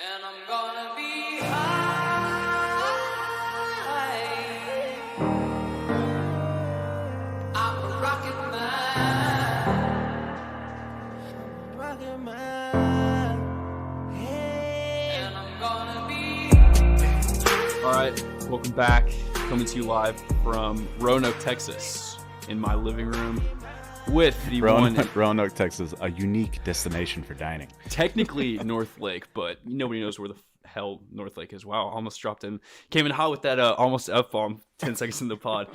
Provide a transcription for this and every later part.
And I'm gonna be high. I'm a rocket man. Hey. And I'm gonna be. All right, welcome back. Coming to you live from Roanoke, Texas, in my living room with the Roanoke, Texas, a unique destination for dining. Technically North Lake, but nobody knows where the hell North Lake is. Wow, almost dropped in. Came in hot with that almost F-bomb 10 seconds in the pod.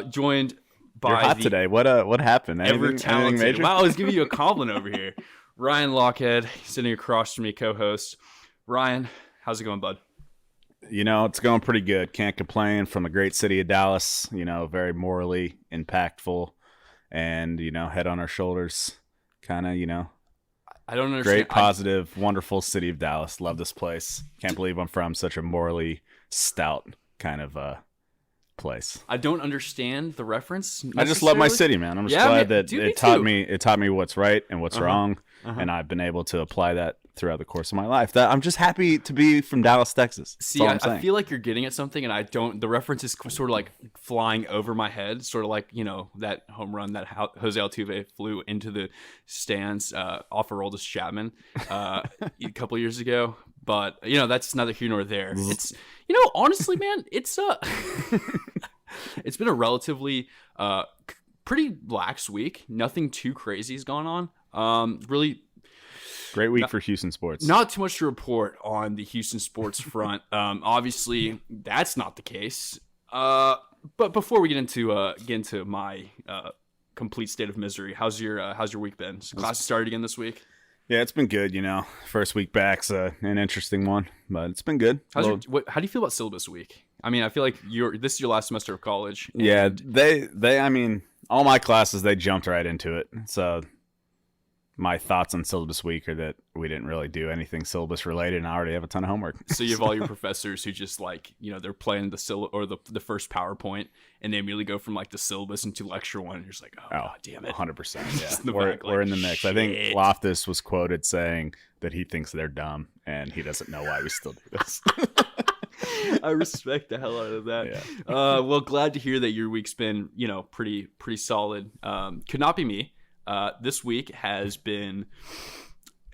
Joined by You're hot today. What happened? Anything major? Wow, I was giving you a compliment over here. Ryan Lockhead, sitting across from me, co-host. Ryan, how's it going, bud? You know, it's going pretty good. Can't complain. From the great city of Dallas, you know, very morally impactful and, you know, head on our shoulders. Kind of, you know. I don't understand. Great, positive, wonderful city of Dallas. Love this place. Can't believe I'm from such a morally stout kind of place. I don't understand the reference. I just love my city, man. I'm just glad that dude, it taught me what's right and what's wrong, and I've been able to apply that throughout the course of my life. That I'm just happy to be from Dallas, Texas. See, I feel like you're getting at something, and I don't. The reference is sort of like flying over my head, sort of like, you know, that home run that Jose Altuve flew into the stands off Aroldis Chapman a couple of years ago. But, you know, that's neither here nor there. It's, you know, honestly, man, it's it's been a relatively pretty lax week. Nothing too crazy has gone on. Really. Great week for Houston sports. Not too much to report on the Houston sports front. Obviously, that's not the case. But before we get into my complete state of misery, how's your week been? Classes started again this week. Yeah, it's been good. You know, first week back's an interesting one, but it's been good. How do you feel about syllabus week? I mean, I feel like this is your last semester of college. Yeah, they. I mean, all my classes, they jumped right into it. So my thoughts on syllabus week are that we didn't really do anything syllabus related, and I already have a ton of homework. So you have all your professors who just, like, you know, they're playing the first PowerPoint, and they immediately go from like the syllabus into lecture one. And you're just like, oh God damn it, 100%. Yeah, we're in the mix. Shit. I think Loftus was quoted saying that he thinks they're dumb, and he doesn't know why we still do this. I respect the hell out of that. Yeah. Well, glad to hear that your week's been, you know, pretty solid. Could not be me. This week has been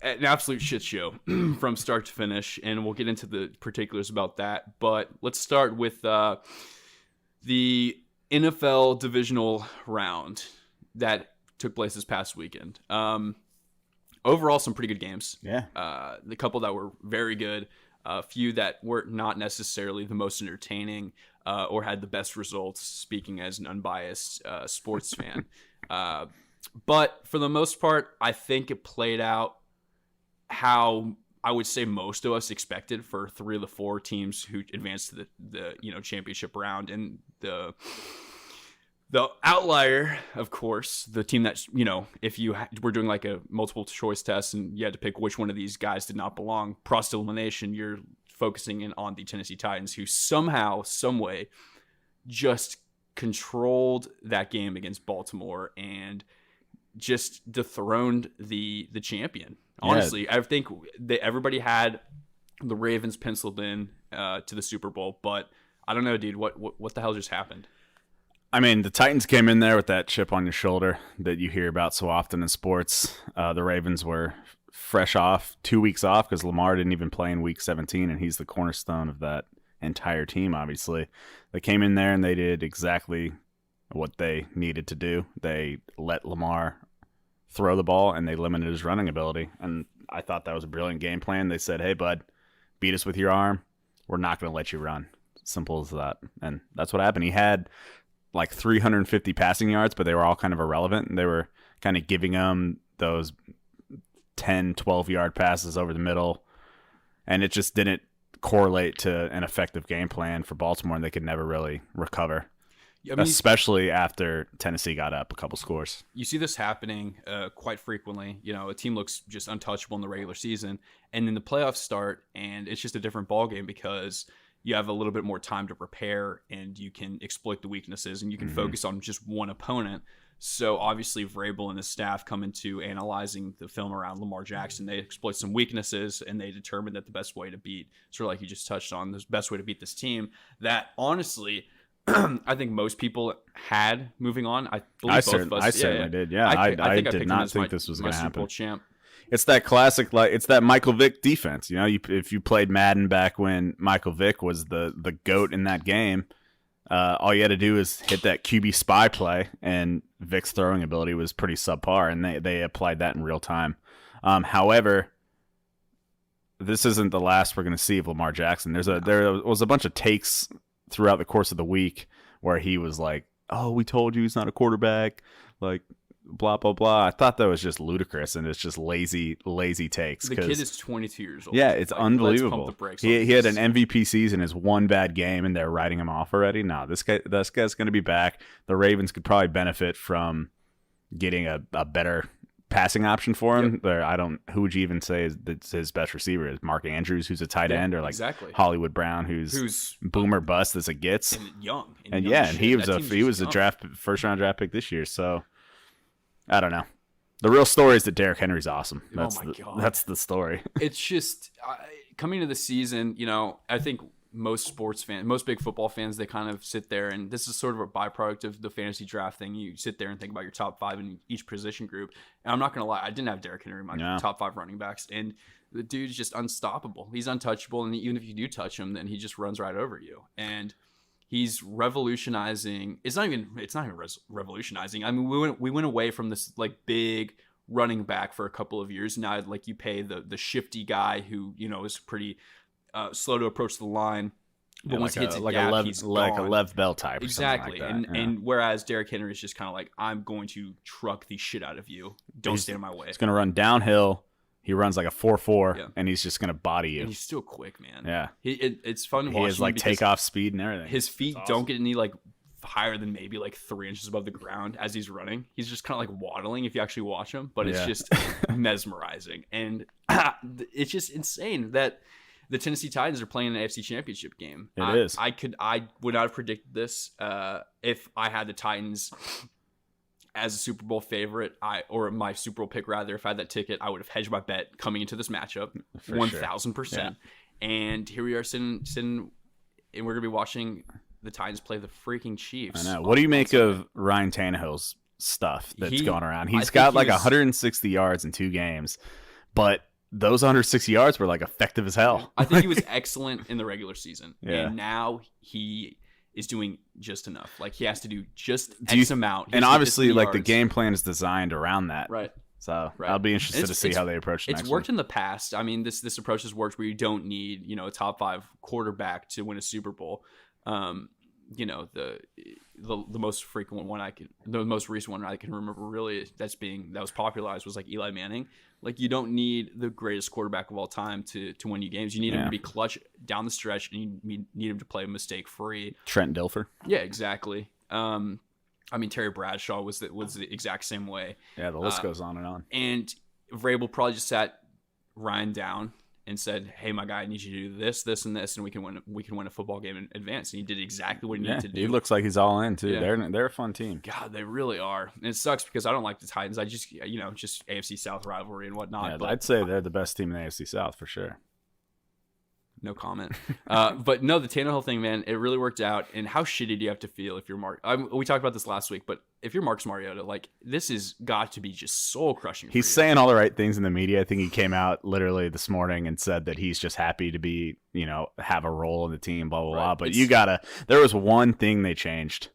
an absolute shit show from start to finish, and we'll get into the particulars about that. But let's start with the NFL Divisional round that took place this past weekend. Overall, some pretty good games. Yeah. The couple that were very good, a few that were not necessarily the most entertaining or had the best results, speaking as an unbiased sports fan. But for the most part, I think it played out how I would say most of us expected for three of the four teams who advanced to the championship round. And the outlier, of course, the team that, you know, if you were doing like a multiple choice test and you had to pick which one of these guys did not belong, process elimination, you're focusing in on the Tennessee Titans, who somehow, some way, just controlled that game against Baltimore and just dethroned the champion. Honestly, yeah. I think that everybody had the Ravens penciled in to the Super Bowl, but I don't know, dude. What the hell just happened? I mean, the Titans came in there with that chip on your shoulder that you hear about so often in sports. The Ravens were fresh off, 2 weeks off, because Lamar didn't even play in Week 17, and he's the cornerstone of that entire team, obviously. They came in there and they did exactly what they needed to do. They let Lamar throw the ball and they limited his running ability. And I thought that was a brilliant game plan. They said, hey, bud, beat us with your arm. We're not going to let you run. Simple as that. And that's what happened. He had like 350 passing yards, but they were all kind of irrelevant. And they were kind of giving him those 10, 12-yard passes over the middle. And it just didn't correlate to an effective game plan for Baltimore, and they could never really recover. I mean, especially after Tennessee got up a couple scores. You see this happening quite frequently. You know, a team looks just untouchable in the regular season, and then the playoffs start, and it's just a different ballgame because you have a little bit more time to prepare, and you can exploit the weaknesses, and you can focus on just one opponent. So obviously Vrabel and his staff come into analyzing the film around Lamar Jackson. They exploit some weaknesses, and they determine that the best way to beat, sort of like you just touched on, the best way to beat this team that honestly I think most people had moving on. I believe both of us. I certainly did. Yeah, I did not think this was going to happen. Champ. It's that classic, like it's that Michael Vick defense. You know, if you played Madden back when Michael Vick was the GOAT in that game, all you had to do is hit that QB spy play, and Vick's throwing ability was pretty subpar, and they applied that in real time. However, this isn't the last we're going to see of Lamar Jackson. There was a bunch of takes throughout the course of the week where he was like, "Oh, we told you he's not a quarterback," like blah blah blah. I thought that was just ludicrous, and it's just lazy takes. The kid is 22 years old. Yeah, it's like, unbelievable. Let's pump the brakes he had an MVP season, his one bad game, and they're writing him off already. No, this guy's going to be back. The Ravens could probably benefit from getting a better passing option for him. Yep. Who would you even say is his best receiver? Is Mark Andrews, who's a tight end, or like Hollywood Brown, who's boomer bust as it gets, and young, and he was a first round draft pick this year. So I don't know. The real story is that Derrick Henry's awesome. That's the story. It's just coming to the season. You know, I think most sports fans, most big football fans, they kind of sit there, and this is sort of a byproduct of the fantasy draft thing. You sit there and think about your top 5 in each position group. And I'm not going to lie, I didn't have Derrick Henry in my top 5 running backs. And the dude's just unstoppable. He's untouchable. And even if you do touch him, then he just runs right over you. And he's revolutionizing. It's not even revolutionizing. I mean, we went away from this like big running back for a couple of years. Now, like you pay the shifty guy who, you know, is pretty slow to approach the line, but once he hits a gap, he's like a Lev Bell type, exactly. Or something like that. And whereas Derrick Henry is just kind of like, I'm going to truck the shit out of you. Don't stand in my way. He's going to run downhill. He runs like a 4.4, and he's just going to body you. And he's still quick, man. Yeah, it's fun watching. He has like takeoff speed and everything. His feet don't get any like higher than maybe like 3 inches above the ground as he's running. He's just kind of like waddling if you actually watch him, but it's just mesmerizing, and it's just insane that the Tennessee Titans are playing an AFC Championship game. I would not have predicted this if I had the Titans as a Super Bowl favorite, or my Super Bowl pick rather. If I had that ticket, I would have hedged my bet coming into this matchup, 1,000%. And here we are sitting, and we're gonna be watching the Titans play the freaking Chiefs. I know. What do you make of Ryan Tannehill's stuff that's going around? He's got like 160 yards in 2 games, but those 160 yards were like effective as hell. I think he was excellent in the regular season. Yeah. And now he is doing just enough. Like he has to do just X amount. And obviously like the game plan is designed around that. Right. So I'll be interested to see how they approach it. It's worked in the past. I mean, this approach has worked where you don't need, you know, a top 5 quarterback to win a Super Bowl. You know, the most frequent one the most recent one I can remember really that was popularized was like Eli Manning. Like you don't need the greatest quarterback of all time to win you games. You need him to be clutch down the stretch, and you need him to play mistake free. Trent Dilfer. Yeah, exactly. I mean, Terry Bradshaw was the exact same way. Yeah, the list goes on and on. And Vrabel probably just sat Ryan down and said, "Hey, my guy, I need you to do this, this, and this, and we can win a football game in advance." And he did exactly what he needed to do. He looks like he's all in too. Yeah. They're a fun team. God, they really are. And it sucks because I don't like the Titans. I just just AFC South rivalry and whatnot. Yeah, but I'd say they're the best team in the AFC South for sure. No comment. But no, the Tannehill thing, man, it really worked out. And how shitty do you have to feel if you're Mark? We talked about this last week, but if you're Marcus Mariota, like this has got to be just soul crushing. He's saying all the right things in the media. I think he came out literally this morning and said that he's just happy to be, have a role in the team, blah, blah, blah. But there was one thing they changed.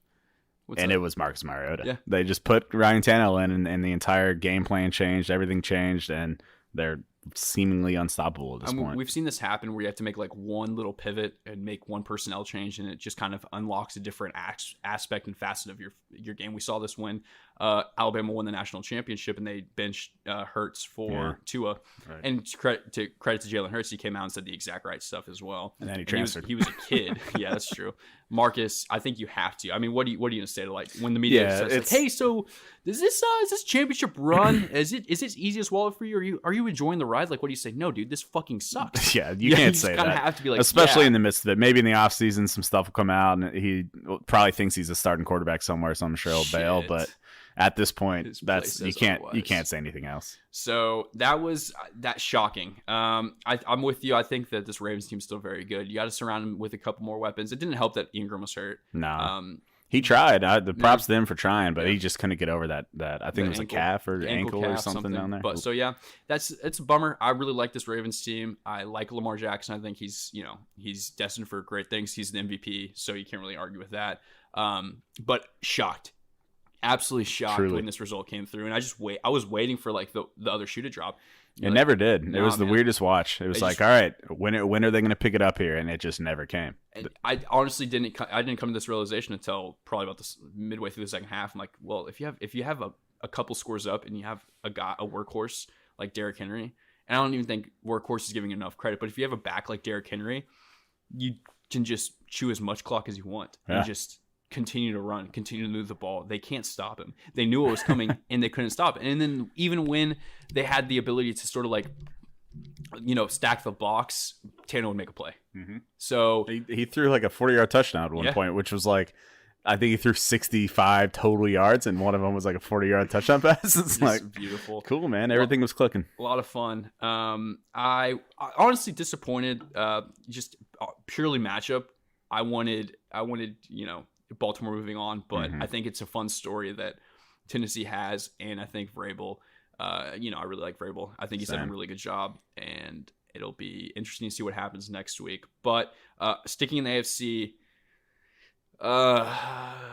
It was Marcus Mariota. Yeah. They just put Ryan Tannehill in, and the entire game plan changed. Everything changed, and they're seemingly unstoppable at this point. We've seen this happen where you have to make like one little pivot and make one personnel change, and it just kind of unlocks a different aspect and facet of your game. We saw this when Alabama won the national championship and they benched Hurts for Tua. Right. And credit to Jalen Hurts, he came out and said the exact right stuff as well. And then he transferred. He was a kid. Yeah, that's true. Marcus, I think you have to. I mean, what are you going to say to like when the media says like, "Hey, so is this championship run? Is it easy as wallet for you? Are you enjoying the ride?" Like, what do you say? No, dude, this fucking sucks. Yeah, you can't say that. You kind of have to be like, especially in the midst of it. Maybe in the offseason, some stuff will come out, and he probably thinks he's a starting quarterback somewhere, so I'm sure he'll bail. But At this point, His play that's says you can't otherwise. say anything else. So that's shocking. I'm with you. I think that this Ravens team's still very good. You got to surround him with a couple more weapons. It didn't help that Ingram was hurt. No. He tried. The props to him for trying, but Yeah. he just couldn't get over that. I think it was a calf or ankle or calf, something down there. But so yeah, it's a bummer. I really like this Ravens team. I like Lamar Jackson. I think he's destined for great things. He's the MVP, so you can't really argue with that. But shocked, absolutely shocked Truly. when this result came through, and I was waiting for like the other shoe to drop. It never did. It was the man. weirdest watch. It was like, all right, when are they going to pick it up here? And it just never came. And I honestly didn't come to this realization until probably about this midway through the second half. I'm like, well, if you have a couple scores up and you have a workhorse like Derrick Henry, and I don't even think workhorse is giving enough credit, but if you have a back like Derrick Henry, you can just chew as much clock as you want and just continue to run, continue to move the ball. They can't stop him. They knew it was coming and they couldn't stop it. And then even when they had the ability to sort of like, stack the box, Tanner would make a play. Mm-hmm. So he threw like a 40-yard touchdown at one point, which was like, I think he threw 65 total yards, and one of them was like a 40-yard touchdown pass. It's like beautiful, cool, man. Everything was clicking. A lot of fun. I honestly disappointed. Just purely matchup. I wanted Baltimore moving on, but I think it's a fun story that Tennessee has, and I think Vrabel. I really like Vrabel. I think he's done a really good job, and it'll be interesting to see what happens next week. But sticking in the AFC,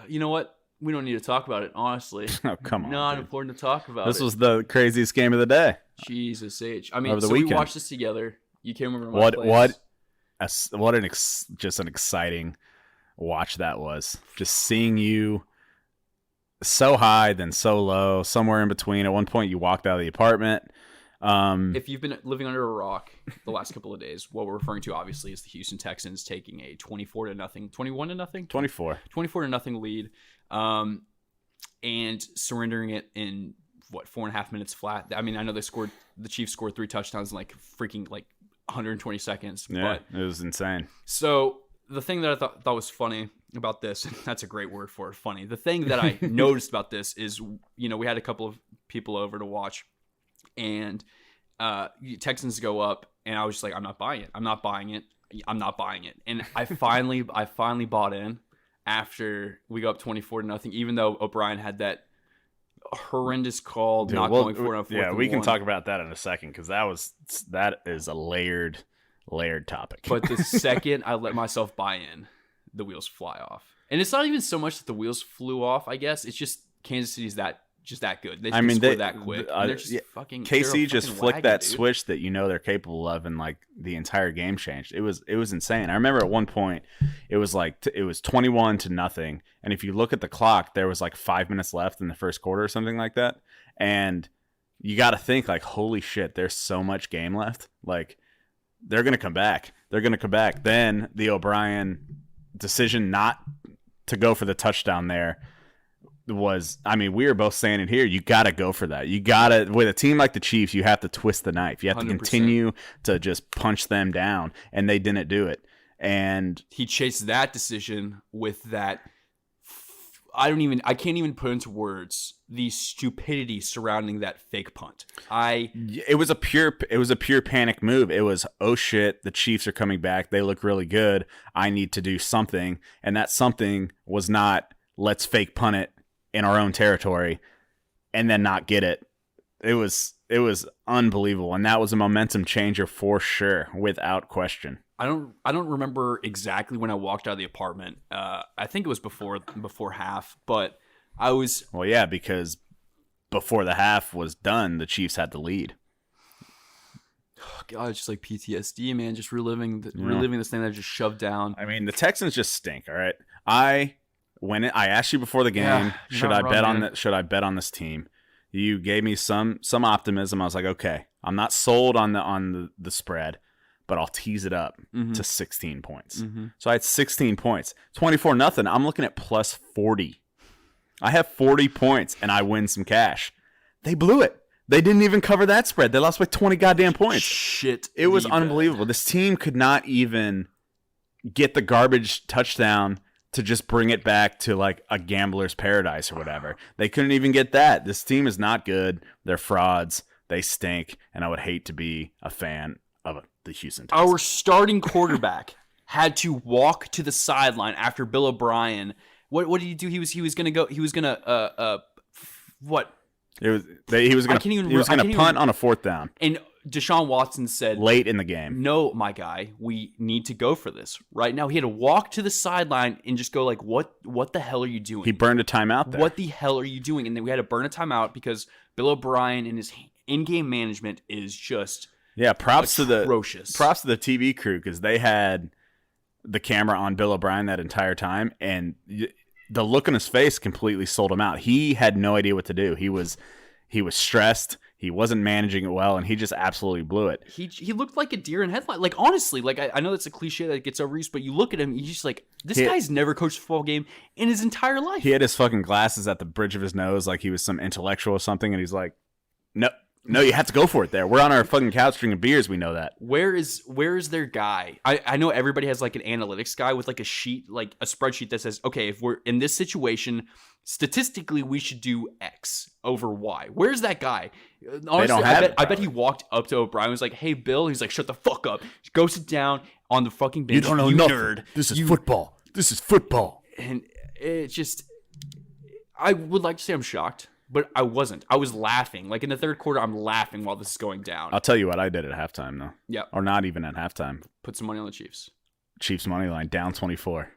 you know what? We don't need to talk about it, honestly. Oh, come on. Not dude. important to talk about. This was the craziest game of the day. Jesus H. I mean, Over the so weekend. we watched this together. You came over to my place. Just an exciting watch that was. Just seeing you so high, then so low, somewhere in between. At one point, you walked out of the apartment. If you've been living under a rock the last couple of days, what we're referring to obviously is the Houston Texans taking a 24 to nothing lead, and surrendering it in 4.5 minutes flat. I mean, I know the Chiefs scored 3 touchdowns in like freaking like 120 seconds. Yeah, but, it was insane. So the thing that I thought was funny about this, that's a great word for it, funny. The thing that I noticed about this is, we had a couple of people over to watch, and Texans go up, and I was just like, I'm not buying it. And I finally bought in after we go up 24 to nothing, even though O'Brien had that horrendous call, going for it on 4th Yeah, and we can 1. talk about that in a second, because that is a layered topic. But the second I let myself buy in, the wheels fly off. And it's not even so much that the wheels flew off, I guess. It's just Kansas City's that good. They scored that quick. They're just fucking KC just flicked that dude. switch that they're capable of, and like the entire game changed. It was insane. I remember at one point it was like it was 21 to nothing, and if you look at the clock, there was like 5 minutes left in the first quarter or something like that, and you got to think like, holy shit, there's so much game left. Like they're gonna come back. Then the O'Brien decision not to go for the touchdown there was, I mean, we were both saying it here. You got to go for that. You got to, with a team like the Chiefs, you have to twist the knife. You have 100%. To continue to just punch them down, and they didn't do it. And he chased that decision with that. I can't even put into words the stupidity surrounding that fake punt. It was a pure panic move. It was, oh shit, the Chiefs are coming back. They look really good. I need to do something. And that something was not, let's fake punt it in our own territory and then not get it. It was unbelievable, and that was a momentum changer for sure, without question. I don't remember exactly when I walked out of the apartment. I think it was before half, but I was because before the half was done, the Chiefs had the lead. Oh God, it's just like PTSD, man. Just reliving this thing that I just shoved down. I mean, the Texans just stink. All right, I asked you before the game, should I bet on this team? You gave me some optimism. I was like, okay, I'm not sold on the spread, but I'll tease it up to 16 points. So I had 16 points, 24-0. I'm looking at plus 40. I have 40 points and I win some cash. They blew it. They didn't even cover that spread. They lost by 20 goddamn points. Shit, it was unbelievable. This team could not even get the garbage touchdown to just bring it back to like a gambler's paradise or whatever. They couldn't even get that. This team is not good. They're frauds. They stink. And I would hate to be a fan of the Houston Texans. Our starting quarterback had to walk to the sideline after Bill O'Brien. What did he do? He was going to go. He was going to what? He was going to punt on a 4th down. And Deshaun Watson said late in the game, "No, my guy, we need to go for this right now." He had to walk to the sideline and just go like, "What the hell are you doing?" He burned a timeout there. What the hell are you doing? And then we had to burn a timeout because Bill O'Brien and his in-game management is just props atrocious. Props to the TV crew because they had the camera on Bill O'Brien that entire time, and the look on his face completely sold him out. He had no idea what to do. He was stressed. He wasn't managing it well, and he just absolutely blew it. He looked like a deer in headlights. Like, honestly, like I know that's a cliche that gets overused, but you look at him, he's just like, this guy's never coached a football game in his entire life. He had his fucking glasses at the bridge of his nose like he was some intellectual or something, and he's like, no, you have to go for it there. We're on our fucking couch drinking beers. We know that. Where is their guy? I know everybody has like an analytics guy with like a sheet, like a spreadsheet that says, okay, if we're in this situation, statistically, we should do X over Y. Where's that guy? Honestly, they don't have it. I bet he walked up to O'Brien and was like, hey, Bill. He's like, shut the fuck up. Go sit down on the fucking bench. You don't know nothing. Nerd. This is football. This is football. And it's just, I would like to say I'm shocked. But I wasn't. I was laughing. Like in the 3rd quarter, I'm laughing while this is going down. I'll tell you what I did at halftime, though. Yeah. Or not even at halftime. Put some money on the Chiefs. Chiefs money line, down 24.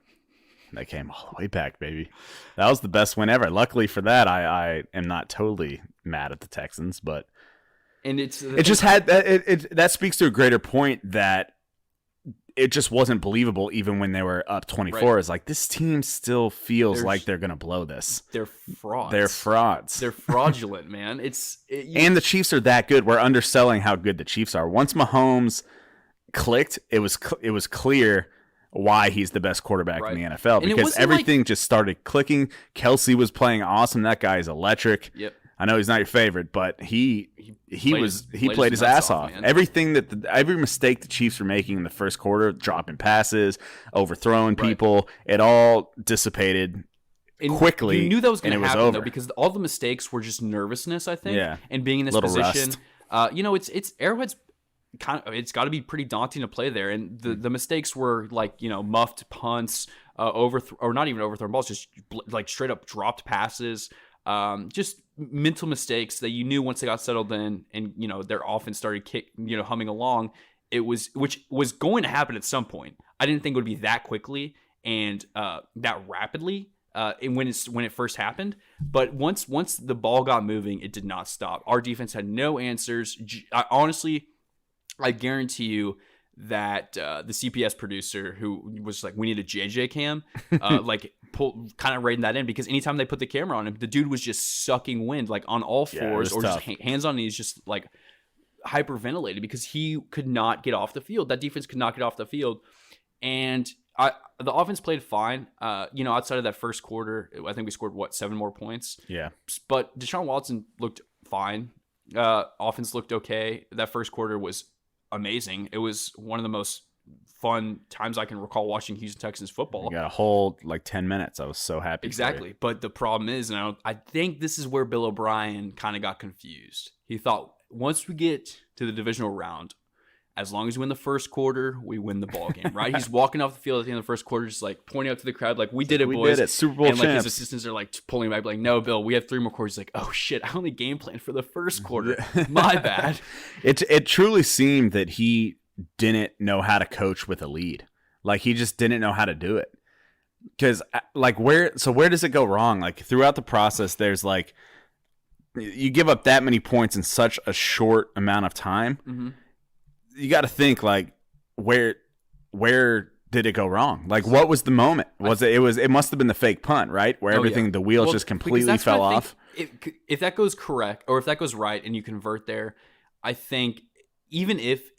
They came all the way back, baby. That was the best win ever. Luckily for that, I am not totally mad at the Texans, but and that speaks to a greater point that it just wasn't believable even when they were up 24. Right. It's like, this team still feels like they're going to blow this. They're frauds. They're fraudulent, man. And the Chiefs are that good. We're underselling how good the Chiefs are. Once Mahomes clicked, it was clear why he's the best quarterback in the NFL. Because everything just started clicking. Kelsey was playing awesome. That guy is electric. Yep. I know he's not your favorite, but he played his ass off. Man. Everything every mistake the Chiefs were making in the first quarter, dropping passes, overthrowing people, it all dissipated quickly. You knew that was going to happen though, because all the mistakes were just nervousness, I think. Yeah. And being in this position, it's Arrowhead's it's got to be pretty daunting to play there. And the mistakes were like, muffed punts, or not even overthrown balls, just like straight up dropped passes. Just mental mistakes that you knew once they got settled in and, their offense started humming along, which was going to happen at some point. I didn't think it would be that quickly and that rapidly when it first happened. But once the ball got moving, it did not stop. Our defense had no answers. I guarantee you that the CPS producer who was like, we need a JJ cam, kind of raiding that in, because anytime they put the camera on him, the dude was just sucking wind, like on all fours or just hands on knees, just like hyperventilated because he could not get off the field. That defense could not get off the field. And the offense played fine. Outside of that first quarter, I think we scored 7 more points. Yeah. But Deshaun Watson looked fine. Offense looked okay. That first quarter was amazing. It was one of the most fun times I can recall watching Houston Texans football. You got a whole 10 minutes. I was so happy. Exactly. But the problem is, and I think this is where Bill O'Brien kind of got confused. He thought once we get to the divisional round, as long as we win the first quarter, we win the ball game, right? He's walking off the field at the end of the first quarter, just like pointing out to the crowd, like, we did it, boys. We did it, Super Bowl champs. And his assistants are like pulling back, like, no, Bill, we have 3 more quarters. He's like, oh shit, I only game planned for the first quarter. My bad. It truly seemed that he didn't know how to coach with a lead. Like, he just didn't know how to do it. Because, where does it go wrong? Like, throughout the process, there's you give up that many points in such a short amount of time. Mm-hmm. You got to think where did it go wrong? Like, what was the moment? It must have been the fake punt, right? Where the wheels just completely fell off. If that goes correct, or if that goes right and you convert there, I think even if,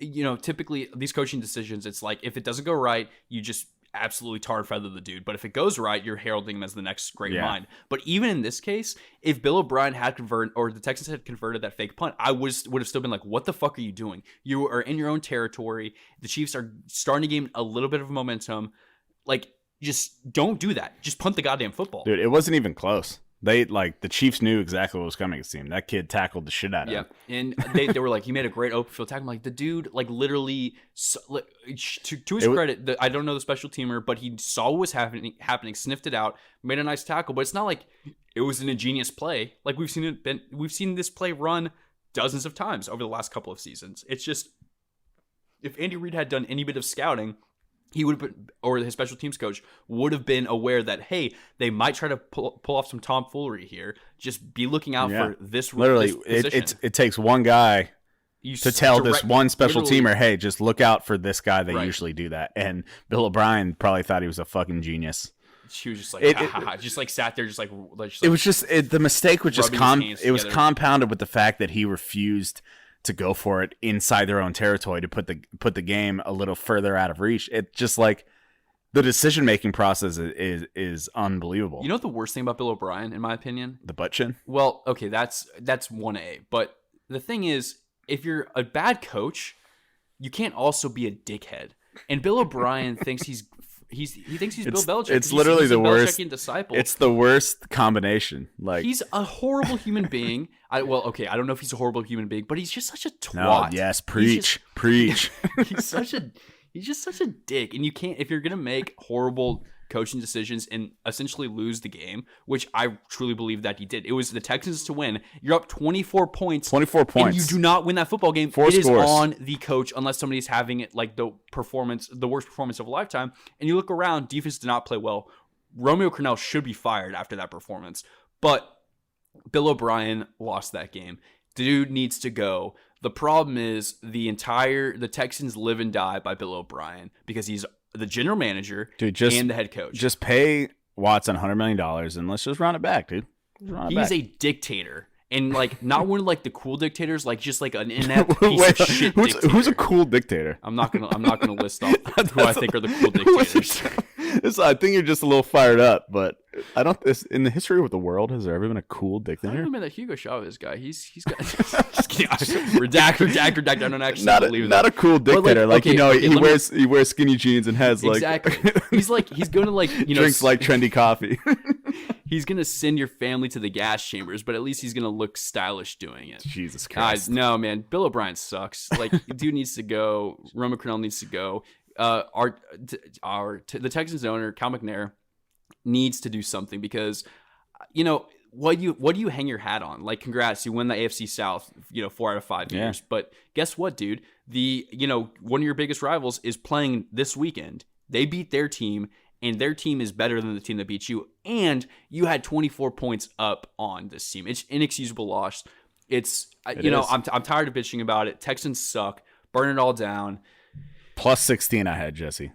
typically these coaching decisions, it's like, if it doesn't go right, you just absolutely tar and feather the dude. But if it goes right, you're heralding him as the next great mind. But even in this case, if Bill O'Brien had converted, or the Texans had converted that fake punt, I would have still been like, what the fuck are you doing? You are in your own territory. The Chiefs are starting to gain a little bit of momentum. Like, just don't do that. Just punt the goddamn football. Dude, it wasn't even close. The Chiefs knew exactly what was coming. It seemed that kid tackled the shit out of him. Yeah, and they were like, he made a great open field tackle. I'm like, the dude, like literally, to his credit, I don't know the special teamer, but he saw what was happening, sniffed it out, made a nice tackle. But it's not like it was an ingenious play. Like we've seen this play run dozens of times over the last couple of seasons. It's just, if Andy Reid had done any bit of scouting, he would have been, or his special teams coach would have been aware that, hey, they might try to pull off some tomfoolery here. Just be looking out for this. Literally, this it takes one guy to tell this one special teamer, hey, just look out for this guy. They usually do that. And Bill O'Brien probably thought he was a fucking genius. She was just like, just like sat there, just like it was just the mistake was just it was compounded with the fact that he refused to go for it inside their own territory to put the game a little further out of reach. It just like the decision making process is unbelievable. You know what the worst thing about Bill O'Brien, in my opinion? The butt chin. Well, okay, that's 1A. But the thing is, if you're a bad coach, you can't also be a dickhead. And Bill O'Brien thinks he thinks he's Bill Belichick. It's literally the worst disciple. It's the worst combination. Like, he's a horrible human being. I don't know if he's a horrible human being, but he's just such a twat. No, yes, preach. He's just such a dick. And you can't, if you're gonna make horrible coaching decisions and essentially lose the game, which I truly believe that he did. It was the Texans to win. You're up 24 points. 24 points. And you do not win that football game. Four it scores. Is on the coach unless somebody's having it like the worst performance of a lifetime. And you look around, defense did not play well. Romeo Crennel should be fired after that performance. But Bill O'Brien lost that game. Dude needs to go. The problem is the Texans live and die by Bill O'Brien because he's the general manager and the head coach. Just pay Watson $100 million and let's just run it back, dude. He's a dictator. And like not one of like the cool dictators, like just like an inept piece of shit dictator. Who's a cool dictator? I'm not gonna list off who I think are the cool dictators. I think you're just a little fired up, but I don't. In the history of the world, has there ever been a cool dictator? I remember that Hugo Chavez guy. He's got just kidding. redact. I don't actually believe that. Not a cool dictator. He wears skinny jeans and has like exactly. He's gonna like drinks like trendy coffee. He's gonna send your family to the gas chambers, but at least he's gonna look stylish doing it. Jesus Christ! No, man, Bill O'Brien sucks. Like, dude needs to go. Romeo Crennel needs to go. The Texans owner Cal McNair needs to do something because, what do you hang your hat on? Like, congrats, you win the AFC South, 4 out of 5 years. But guess what, dude? One of your biggest rivals is playing this weekend. They beat their team. And their team is better than the team that beat you. And you had 24 points up on this team. It's inexcusable loss. I'm tired of bitching about it. Texans suck. Burn it all down. Plus 16 I had, Jesse.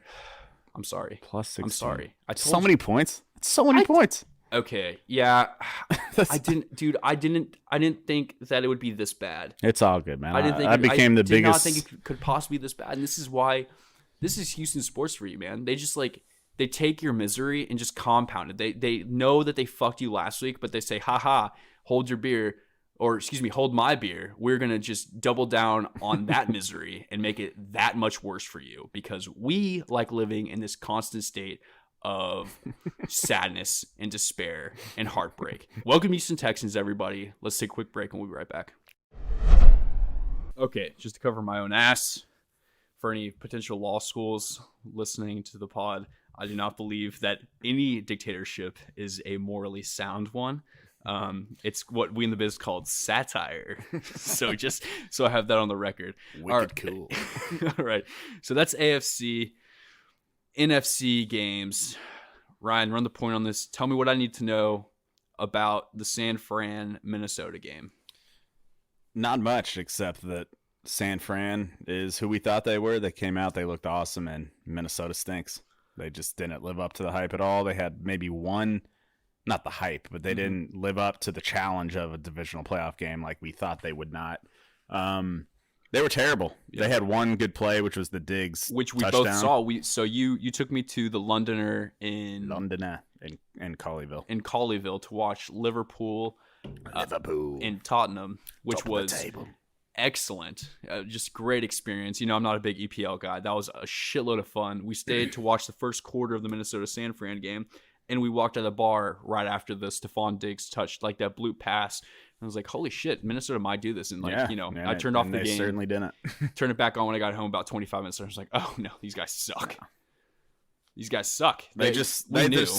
I'm sorry. Plus 16. I'm sorry. So many points. It's so many points. Okay. Yeah. I didn't think that it would be this bad. It's all good, man. I didn't think I became the biggest. I did not think it could possibly be this bad. And this is Houston sports for you, man. They just they take your misery and just compound it. They know that they fucked you last week, but they say, haha, hold your beer, or excuse me, hold my beer. We're going to just double down on that misery and make it that much worse for you because we like living in this constant state of sadness and despair and heartbreak. Welcome Houston Texans, everybody. Let's take a quick break and we'll be right back. Okay, just to cover my own ass, for any potential law schools listening to the pod, I do not believe that any dictatorship is a morally sound one. It's what we in the biz called satire. So I have that on the record. Wicked cool. All right. So that's AFC, NFC games. Ryan, run the point on this. Tell me what I need to know about the San Fran, Minnesota game. Not much, except that San Fran is who we thought they were. They came out, they looked awesome, and Minnesota stinks. They just didn't live up to the hype at all. They had maybe one, not the hype, but they didn't live up to the challenge of a divisional playoff game like we thought they would not. They were terrible. Yeah. They had one good play, which was the Diggs which we touchdown. Both saw. So you took me to the Londoner in Colleyville to watch Liverpool and Tottenham, which was excellent. Just great experience. You know, I'm not a big EPL guy. That was a shitload of fun. We stayed to watch the first quarter of the Minnesota-San Fran game, and we walked out of the bar right after the Stephon Diggs touched like that blue pass. And I was like, holy shit, Minnesota might do this. And like, I turned off the game. They certainly didn't. Turned it back on when I got home about 25 minutes later. I was like, oh no, these guys suck. These guys suck. They just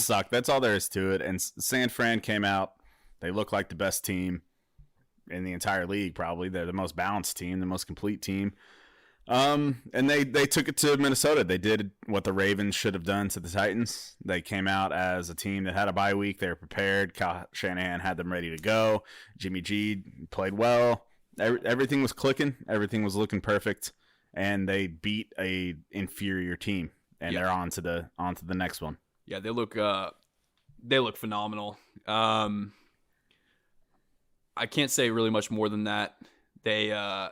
suck. That's all there is to it. And San Fran came out. They look like the best team in the entire league, probably. They're the most balanced team, the most complete team. And they took it to Minnesota. They did what the Ravens should have done to the Titans. They came out as a team that had a bye week. They were prepared. Kyle Shanahan had them ready to go. Jimmy G played well. Everything was clicking. Everything was looking perfect. And they beat a inferior team. And they're on to the next one. Yeah, they look phenomenal. I can't say really much more than that. They I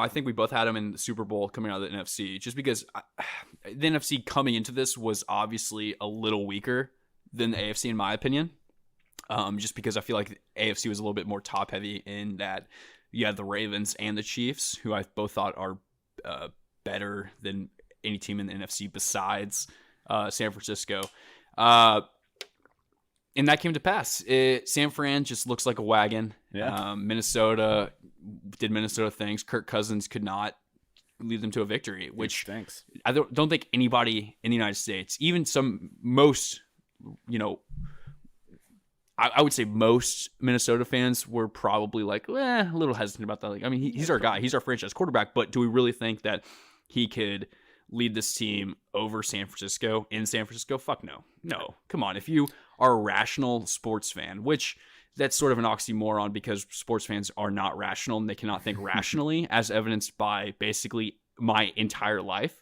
think we both had them in the Super Bowl coming out of the NFC, just because the NFC coming into this was obviously a little weaker than the AFC, in my opinion. Just because I feel like the AFC was a little bit more top heavy in that you had the Ravens and the Chiefs, who I both thought are better than any team in the NFC besides San Francisco. And that came to pass. San Fran just looks like a wagon. Yeah. Minnesota did Minnesota things. Kirk Cousins could not lead them to a victory, which stinks. I don't think anybody in the United States, even most, I would say most Minnesota fans were probably like, a little hesitant about that. Like, I mean, he's our guy. He's our franchise quarterback. But do we really think that he could lead this team over San Francisco in San Francisco? Fuck no. No. Come on. If you are a rational sports fan, which that's sort of an oxymoron because sports fans are not rational and they cannot think rationally, as evidenced by basically my entire life.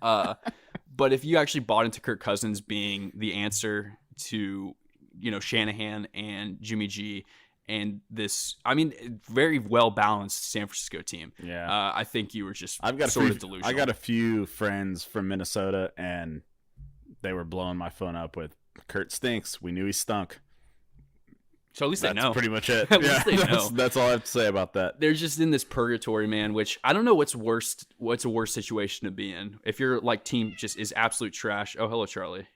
But if you actually bought into Kirk Cousins being the answer to, Shanahan and Jimmy G and this, very well balanced San Francisco team. Yeah. I think you were just of delusional. I got a few friends from Minnesota and they were blowing my phone up with Kurt stinks. We knew he stunk. So at least they know. That's pretty much it. At least they know. That's all I have to say about that. They're just in this purgatory, man, which I don't know what's a worse situation to be in. If your team just is absolute trash. Oh, hello, Charlie.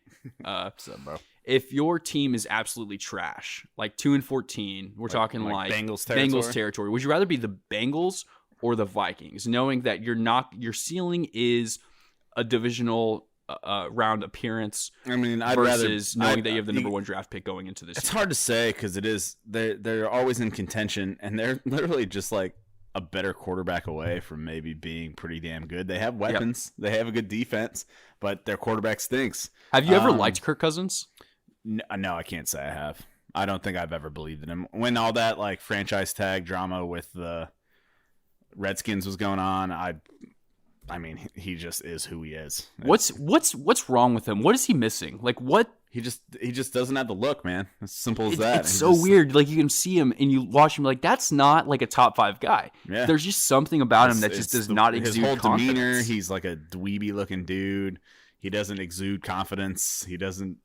What's up, bro? If your team is absolutely trash, like 2-14, we're talking like Bengals territory. Would you rather be the Bengals or the Vikings, knowing that your ceiling is a divisional round appearance? I'd versus knowing that you have the number one draft pick going into this. It's year. hard to say because they're always in contention, and they're literally just like a better quarterback away from maybe being pretty damn good. They have weapons, They have a good defense, but their quarterback stinks. Have you ever liked Kirk Cousins? No, I can't say I have. I don't think I've ever believed in him. When all that franchise tag drama with the Redskins was going on, he just is who he is. What's wrong with him? What is he missing? What? He just doesn't have the look, man. As simple as that. It's so weird. You can see him and you watch him that's not a top 5 guy. Yeah. There's just something about him that just does not exude his whole confidence. demeanor. He's like a dweeby looking dude. He doesn't exude confidence. He doesn't.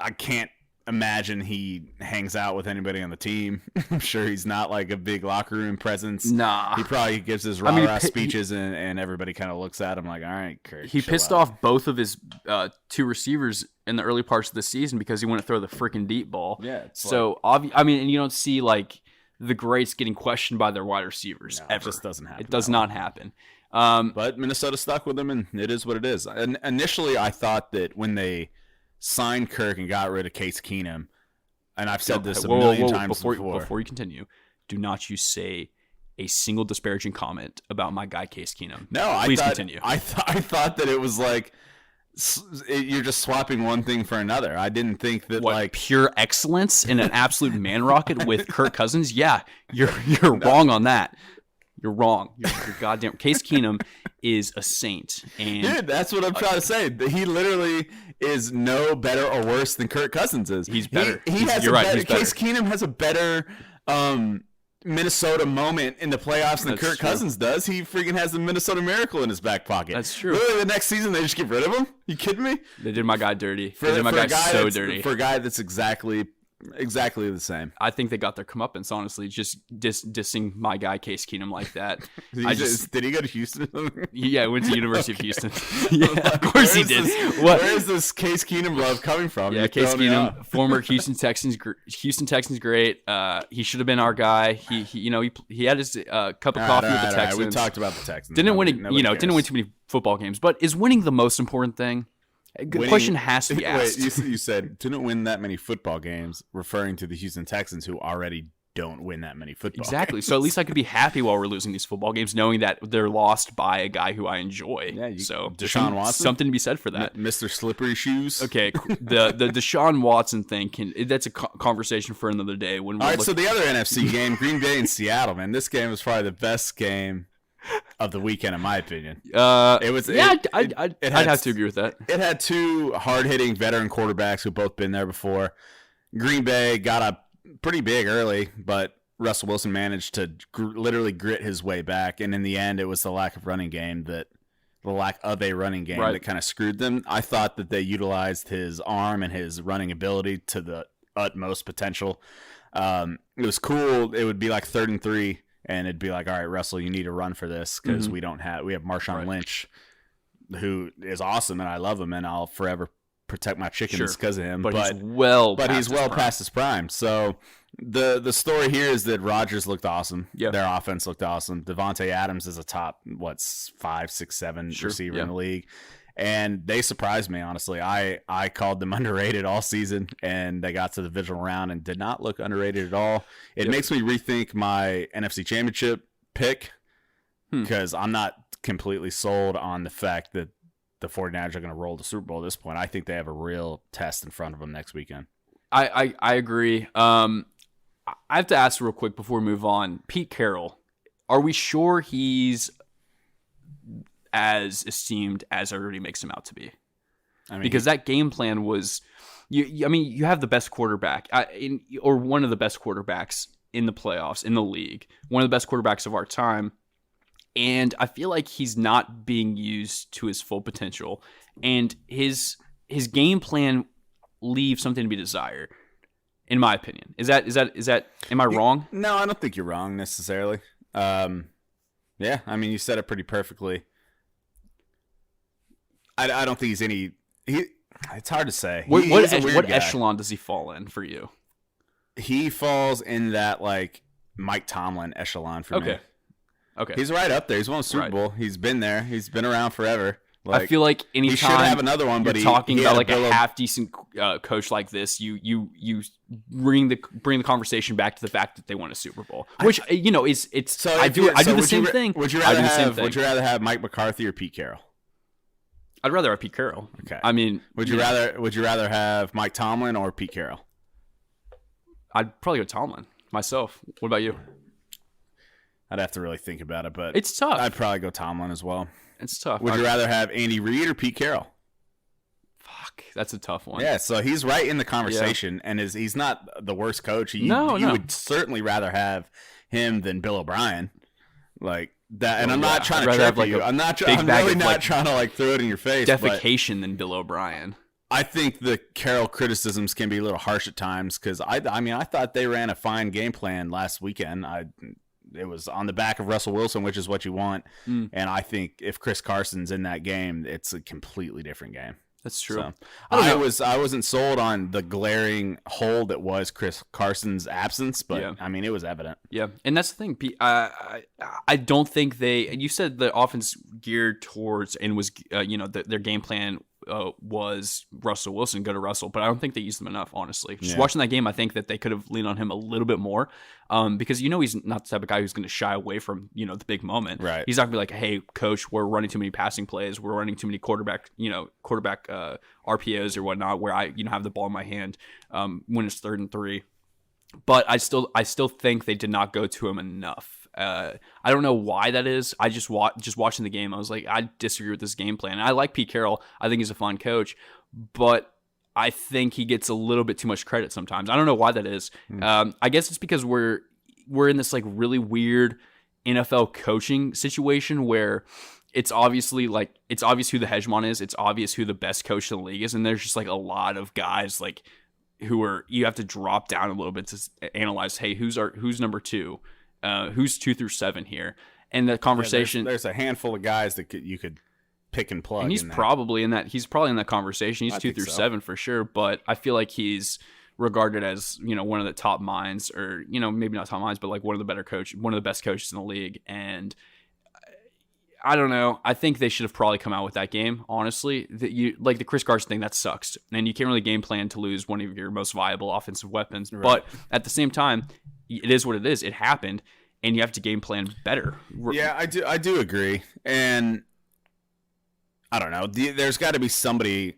I can't imagine he hangs out with anybody on the team. I'm sure he's not a big locker room presence. Nah. He probably gives his rah-rah speeches and everybody kind of looks at him like, all right, Kirk. He pissed off both of his 2 receivers in the early parts of the season because he wouldn't throw the freaking deep ball. Yeah. So, and you don't see the greats getting questioned by their wide receivers ever. It just doesn't happen. It does not happen. But Minnesota stuck with him, and it is what it is. And initially, I thought that when they signed Kirk and got rid of Case Keenum, and I've said this a million times before. Before you continue, do not you say a single disparaging comment about my guy Case Keenum. No, please continue. I thought that it was you're just swapping one thing for another. I didn't think that pure excellence in an absolute man rocket with Kirk Cousins. Yeah, you're wrong on that. You're wrong. You're goddamn. Case Keenum is a saint. And dude, that's what I'm trying to say. He literally is no better or worse than Kirk Cousins is. He's better. You're right. Case Keenum has a better Minnesota moment in the playoffs than Kirk Cousins does. He freaking has the Minnesota Miracle in his back pocket. That's true. Literally, the next season they just get rid of him. You kidding me? They did my guy dirty. They did my guy so dirty. For a guy that's exactly exactly the same. I think they got their comeuppance, honestly, just dissing my guy Case Keenum like that. Did he go to Houston? Yeah, I went to University of Houston. Yeah, of course he did. Where is this Case Keenum love coming from? Yeah, Case Keenum, former Houston Texans, great. He should have been our guy. He had his cup of coffee with the Texans. We talked about the Texans. Didn't win too many football games, but is winning the most important thing? Question has to be asked. Wait, you said didn't win that many football games, referring to the Houston Texans, who already don't win that many football games. So at least I could be happy while we're losing these football games, knowing that they're lost by a guy who I enjoy. Yeah, so Deshaun Watson, something to be said for that. Mr. Slippery Shoes. Okay, the Deshaun Watson thing that's a conversation for another day. All right, so the other NFC game, Green Bay and Seattle, man, this game was probably the best game of the weekend, in my opinion. It was. Yeah, I'd have to agree with that. It had two hard-hitting veteran quarterbacks who've both been there before. Green Bay got up pretty big early, but Russell Wilson managed to literally grit his way back. And in the end, it was the lack of a running game that kind of screwed them. I thought that they utilized his arm and his running ability to the utmost potential. It was cool. It would be like 3rd and 3. And it'd be like, all right, Russell, you need to run for this because we have Marshawn Lynch, who is awesome, and I love him, and I'll forever protect my chickens because of him. But he's well past his prime. So the story here is that Rodgers looked awesome. Yep. Their offense looked awesome. Devontae Adams is a top 5, 6, 7 receiver in the league. And they surprised me, honestly. I called them underrated all season, and they got to the divisional round and did not look underrated at all. It makes me rethink my NFC Championship pick because I'm not completely sold on the fact that the 49ers are going to roll the Super Bowl at this point. I think they have a real test in front of them next weekend. I agree. I have to ask real quick before we move on. Pete Carroll, are we sure he's as esteemed as everybody makes him out to be? Because that game plan was, you have the best quarterback, or one of the best quarterbacks in the playoffs, in the league, one of the best quarterbacks of our time, and I feel like he's not being used to his full potential, and his game plan leaves something to be desired, in my opinion. Is that? Am I wrong? No, I don't think you're wrong necessarily. Yeah, you said it pretty perfectly. I don't think he's any. It's hard to say. What echelon does he fall in for you? He falls in that like Mike Tomlin echelon for me. Okay. He's right up there. He's won a Super Bowl. He's been there. He's been around forever. I feel like anytime he should have another one, but you're talking about like a half decent coach like this, you bring the conversation back to the fact that they won a Super Bowl, which it's. So I do the same thing. Would you rather have Mike McCarthy or Pete Carroll? I'd rather have Pete Carroll. Okay. Would you rather have Mike Tomlin or Pete Carroll? I'd probably go Tomlin myself. What about you? I'd have to really think about it, but it's tough. I'd probably go Tomlin as well. It's tough. Would you rather have Andy Reid or Pete Carroll? Fuck, that's a tough one. Yeah, so he's right in the conversation, and he's not the worst coach. You would certainly rather have him than Bill O'Brien, like that. And I'm not trying to trip you. I'm really not trying to like throw it in your face. Defecation than Bill O'Brien. I think the Carroll criticisms can be a little harsh at times because I thought they ran a fine game plan last weekend. It was on the back of Russell Wilson, which is what you want. And I think if Chris Carson's in that game, it's a completely different game. That's true. So, I wasn't sold on the glaring hole that was Chris Carson's absence, but it was evident. Yeah, and that's the thing. I don't think you said the offense geared towards and was their game plan was Russell Wilson, go to Russell, but I don't think they used him enough, honestly. Just watching that game, I think that they could have leaned on him a little bit more because he's not the type of guy who's going to shy away from the big moment. Right. He's not going to be like, hey, coach, we're running too many passing plays, we're running too many quarterback RPOs or whatnot where I have the ball in my hand when it's 3rd and 3. But I still think they did not go to him enough. I don't know why that is. I just watching the game, I was like, I disagree with this game plan. I like Pete Carroll. I think he's a fun coach, but I think he gets a little bit too much credit sometimes. I don't know why that is. I guess it's because we're in this like really weird NFL coaching situation where it's obvious who the hegemon is. It's obvious who the best coach in the league is, and there's just like a lot of guys like who are you have to drop down a little bit to analyze. Hey, who's number 2? Who's 2 through 7 here? And the conversation. There's a handful of guys that you could pick and plug. And he's probably in that. He's probably in that conversation. He's 2 through 7 for sure. But I feel like he's regarded as one of the top minds, or maybe not top minds, but like one of the best coaches in the league. And I don't know. I think they should have probably come out with that game. Honestly, like the Chris Carson thing, that sucks, and you can't really game plan to lose one of your most viable offensive weapons. Right. But at the same time, it is what it is. It happened, and you have to game plan better. Yeah, I do agree, and I don't know. There's got to be somebody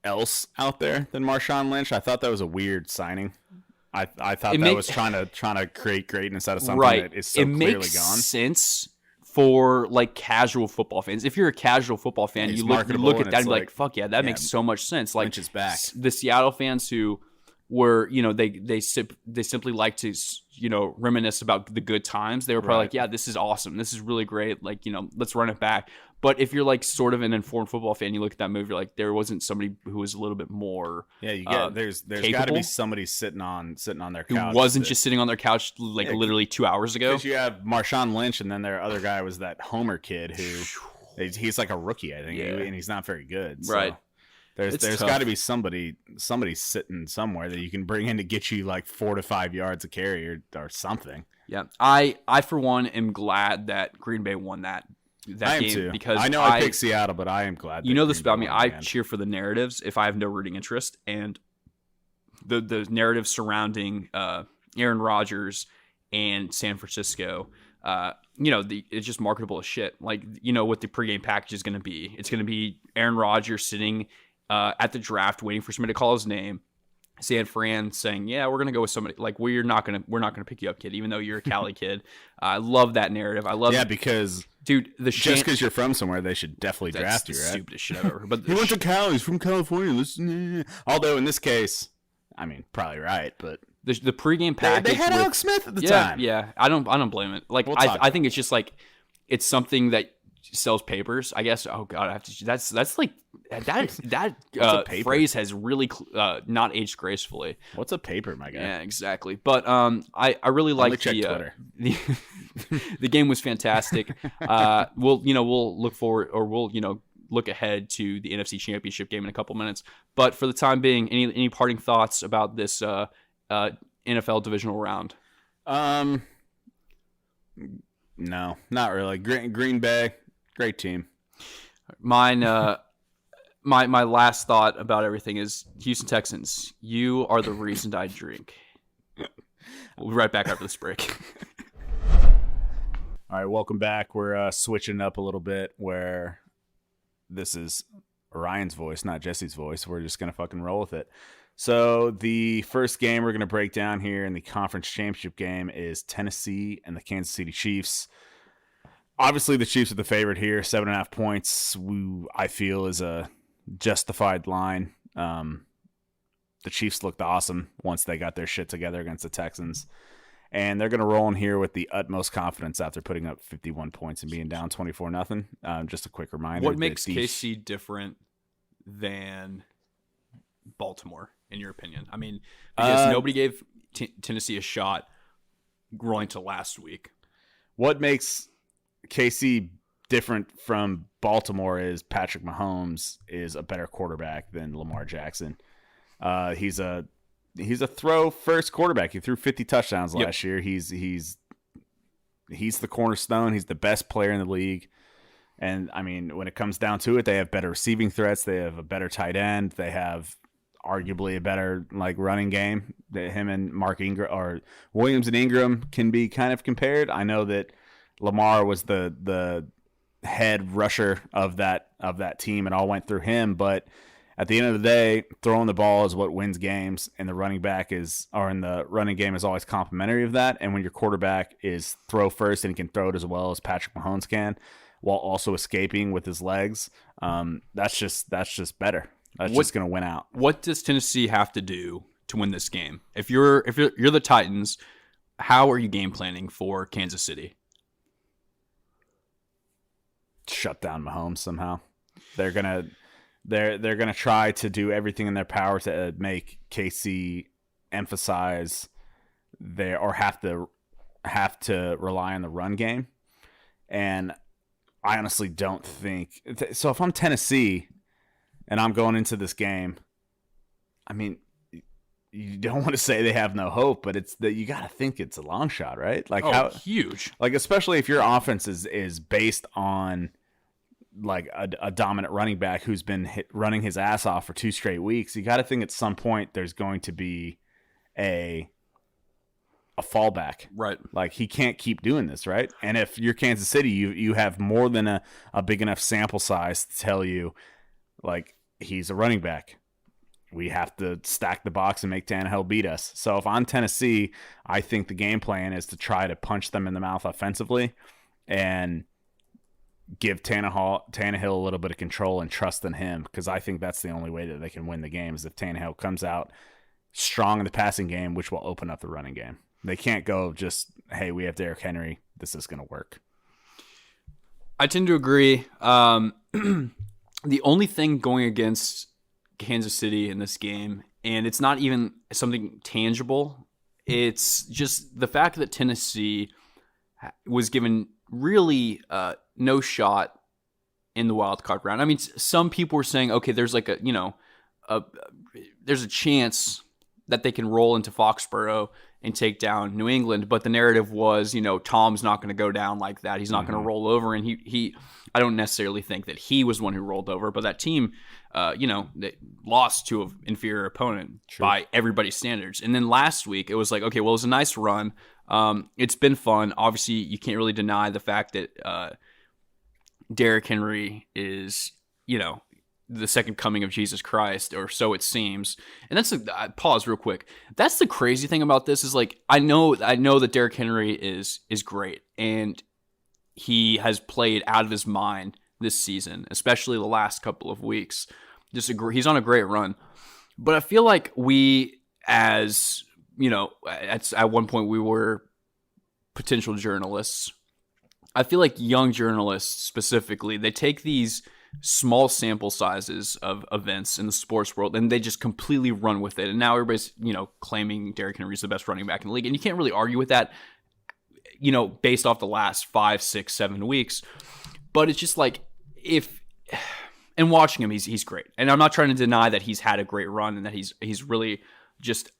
else out there than Marshawn Lynch. I thought that was a weird signing. I thought was trying to create greatness out of something that is so clearly gone. It makes sense for like casual football fans. If you're a casual football fan, you look at that and be like, fuck yeah, that makes so much sense. Like Lynch is back. The Seattle fans who were, they simply like to, reminisce about the good times. They were probably like, yeah, this is awesome. This is really great. Like, let's run it back. But if you're like sort of an informed football fan, you look at that movie, you're like, there wasn't somebody who was a little bit more. Yeah, you get there's got to be somebody sitting on their couch who wasn't just sitting on their couch like literally 2 hours ago. Because you have Marshawn Lynch, and then their other guy was that Homer kid who he's like a rookie, I think, and he's not very good. So right. There's got to be somebody sitting somewhere that you can bring in to get you like 4 to 5 yards a carry or something. Yeah, I for one am glad that Green Bay won that game too. Because I know I picked Seattle, but I am glad. You know this about me. I cheer for the narratives if I have no rooting interest, and the narrative surrounding Aaron Rodgers and San Francisco. It's just marketable as shit. Like, what the pregame package is going to be. It's going to be Aaron Rodgers sitting at the draft waiting for somebody to call his name. San Fran saying, yeah, we're going to go with somebody. Like, we're not going to pick you up, kid, even though you're a Cali kid. I love that narrative. I love it. Yeah, because dude, just because you're from somewhere, they should definitely draft you, right? Stupidest shit I've ever heard. But he went to Cali. He's from California. Listen, although in this case, I mean, probably right, but the pregame package. They had Alex Smith at the time. Yeah, I don't blame it. Like, I think it's just like it's something that sells papers, I guess. Oh god, I have to. That's like that phrase has really not aged gracefully. What's a paper, my guy? Yeah, exactly. But I really like Twitter. The game was fantastic. We'll look forward, or we'll look ahead to the NFC Championship game in a couple minutes. But for the time being, any parting thoughts about this NFL divisional round? No, not really. Green Bay, great team. Mine, my last thought about everything is Houston Texans. You are the reason I drink. We'll be right back after this break. All right, welcome back. We're switching up a little bit where this is Ryan's voice, not Jesse's voice. We're just going to fucking roll with it. So the first game we're going to break down here in the conference championship game is Tennessee and the Kansas City Chiefs. Obviously, the Chiefs are the favorite here. 7.5 points, I feel, is a justified line. The Chiefs looked awesome once they got their shit together against the Texans. And they're going to roll in here with the utmost confidence after putting up 51 points and being down 24-0. Just a quick reminder. What makes KC different than Baltimore, in your opinion? I mean, because nobody gave Tennessee a shot going to last week. What makes KC different from Baltimore is Patrick Mahomes is a better quarterback than Lamar Jackson. He's a throw first quarterback. He threw 50 touchdowns last year. He's the cornerstone. He's the best player in the league. And I mean, when it comes down to it, they have better receiving threats. They have a better tight end. They have arguably a better running game. Him and Mark Ingram, or Williams and Ingram, can be kind of compared. I know that Lamar was the head rusher of that team, and all went through him. But at the end of the day, throwing the ball is what wins games, and the running game is always complimentary of that. And when your quarterback is throw first and he can throw it as well as Patrick Mahomes can, while also escaping with his legs, that's just better. That's just going to win out. What does Tennessee have to do to win this game? If you're the Titans, how are you game planning for Kansas City? Shut down Mahomes somehow. They're gonna They're going to try to do everything in their power to make KC emphasize or have to rely on the run game. And I honestly don't think so. If I'm Tennessee and I'm going into this game, I mean, you don't want to say they have no hope, but it's that you got to think it's a long shot, right? Like huge. Like especially if your offense is based on like a dominant running back who's been running his ass off for 2 straight weeks. You got to think at some point there's going to be a fallback, right? Like he can't keep doing this, right? And if you're Kansas City, you have more than a big enough sample size to tell you, like, he's a running back. We have to stack the box and make Tannehill beat us. So if I'm Tennessee, I think the game plan is to try to punch them in the mouth offensively and give Tannehill a little bit of control and trust in him, because I think that's the only way that they can win the game is if Tannehill comes out strong in the passing game, which will open up the running game. They can't go just, hey, we have Derrick Henry, this is going to work. I tend to agree. The only thing going against Kansas City in this game, and it's not even something tangible, it's just the fact that Tennessee was given really no shot in the wild card round. I mean, some people were saying, okay, there's like there's a chance that they can roll into Foxborough and take down New England, but the narrative was, Tom's not going to go down like that. He's not going to roll over, and he I don't necessarily think that he was the one who rolled over, but that team, they lost to an inferior opponent by everybody's standards. And then last week, it was like, okay, well, it was a nice run. It's been fun. Obviously, you can't really deny the fact that Derrick Henry is, the second coming of Jesus Christ, or so it seems. And that's pause real quick. That's the crazy thing about this is, like, I know that Derrick Henry is great, and he has played out of his mind this season, especially the last couple of weeks. He's on a great run. But I feel like we, as, at one point we were potential journalists. I feel like young journalists specifically, they take these small sample sizes of events in the sports world and they just completely run with it. And now everybody's, claiming Derrick Henry's the best running back in the league. And you can't really argue with that, based off the last 5, 6, 7 weeks. But it's just like, and watching him, he's great. And I'm not trying to deny that he's had a great run and that he's really just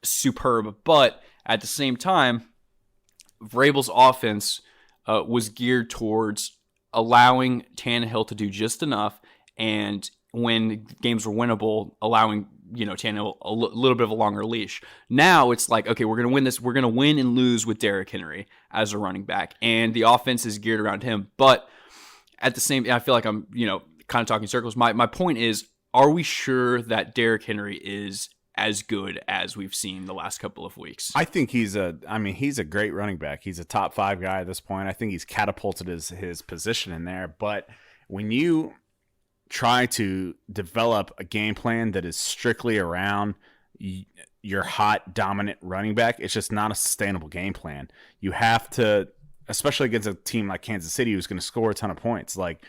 superb. But at the same time, Vrabel's offense was geared towards allowing Tannehill to do just enough, and when games were winnable, allowing Tannehill a little bit of a longer leash. Now it's like, okay, we're going to win this. We're going to win and lose with Derrick Henry as a running back, and the offense is geared around him. But at the same, I feel like I'm kind of talking circles. My point is, are we sure that Derrick Henry is as good as we've seen the last couple of weeks? I think he's a great running back. He's a top 5 guy at this point. I think he's catapulted his position in there. But when you try to develop a game plan that is strictly around your hot, dominant running back, it's just not a sustainable game plan. You have to, especially against a team like Kansas City who's going to score a ton of points, like,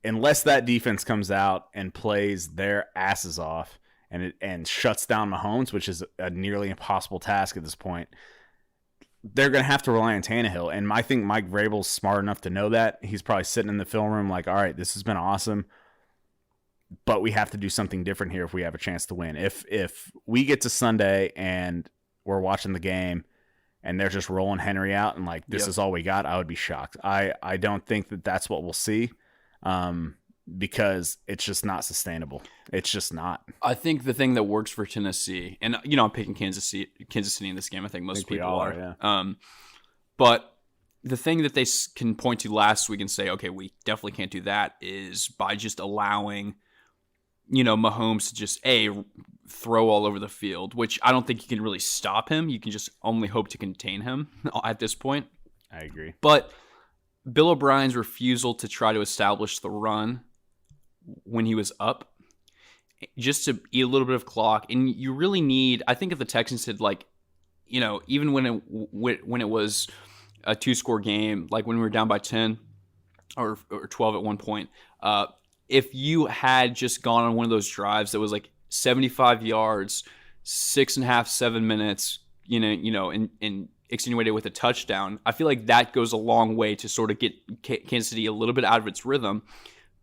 unless that defense comes out and plays their asses off and shuts down Mahomes, which is a nearly impossible task at this point, they're going to have to rely on Tannehill. And I think Mike Vrabel's smart enough to know that. He's probably sitting in the film room like, all right, this has been awesome, but we have to do something different here if we have a chance to win. If we get to Sunday and we're watching the game and they're just rolling Henry out and like, this is all we got, I would be shocked. I don't think that that's what we'll see. Because it's just not sustainable. It's just not. I think the thing that works for Tennessee, and I'm picking Kansas City in this game. I think most people are. Yeah. But the thing that they can point to last week and say, okay, we definitely can't do that, is by just allowing, Mahomes to just throw all over the field, which I don't think you can really stop him. You can just only hope to contain him at this point. I agree. But Bill O'Brien's refusal to try to establish the run when he was up, just to eat a little bit of clock. And you really need, I think if the Texans had, even when it was a 2-score game, like when we were down by 10 or 12 at one point, if you had just gone on one of those drives that was like 75 yards, 6.5, 7 minutes, and extenuated with a touchdown, I feel like that goes a long way to sort of get Kansas City a little bit out of its rhythm.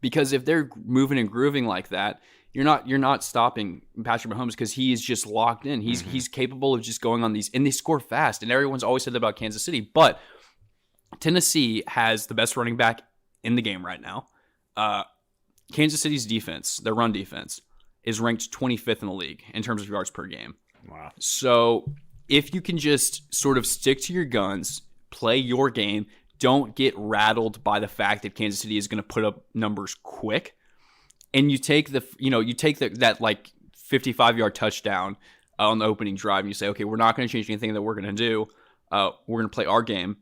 Because if they're moving and grooving like that, you're not stopping Patrick Mahomes because he is just locked in. He's capable of just going on these, and they score fast. And everyone's always said that about Kansas City, but Tennessee has the best running back in the game right now. Kansas City's defense, their run defense, is ranked 25th in the league in terms of yards per game. Wow. So if you can just sort of stick to your guns, play your game, don't get rattled by the fact that Kansas City is going to put up numbers quick, and you take that like 55-yard touchdown on the opening drive, and you say, okay, we're not going to change anything that we're going to do. We're going to play our game.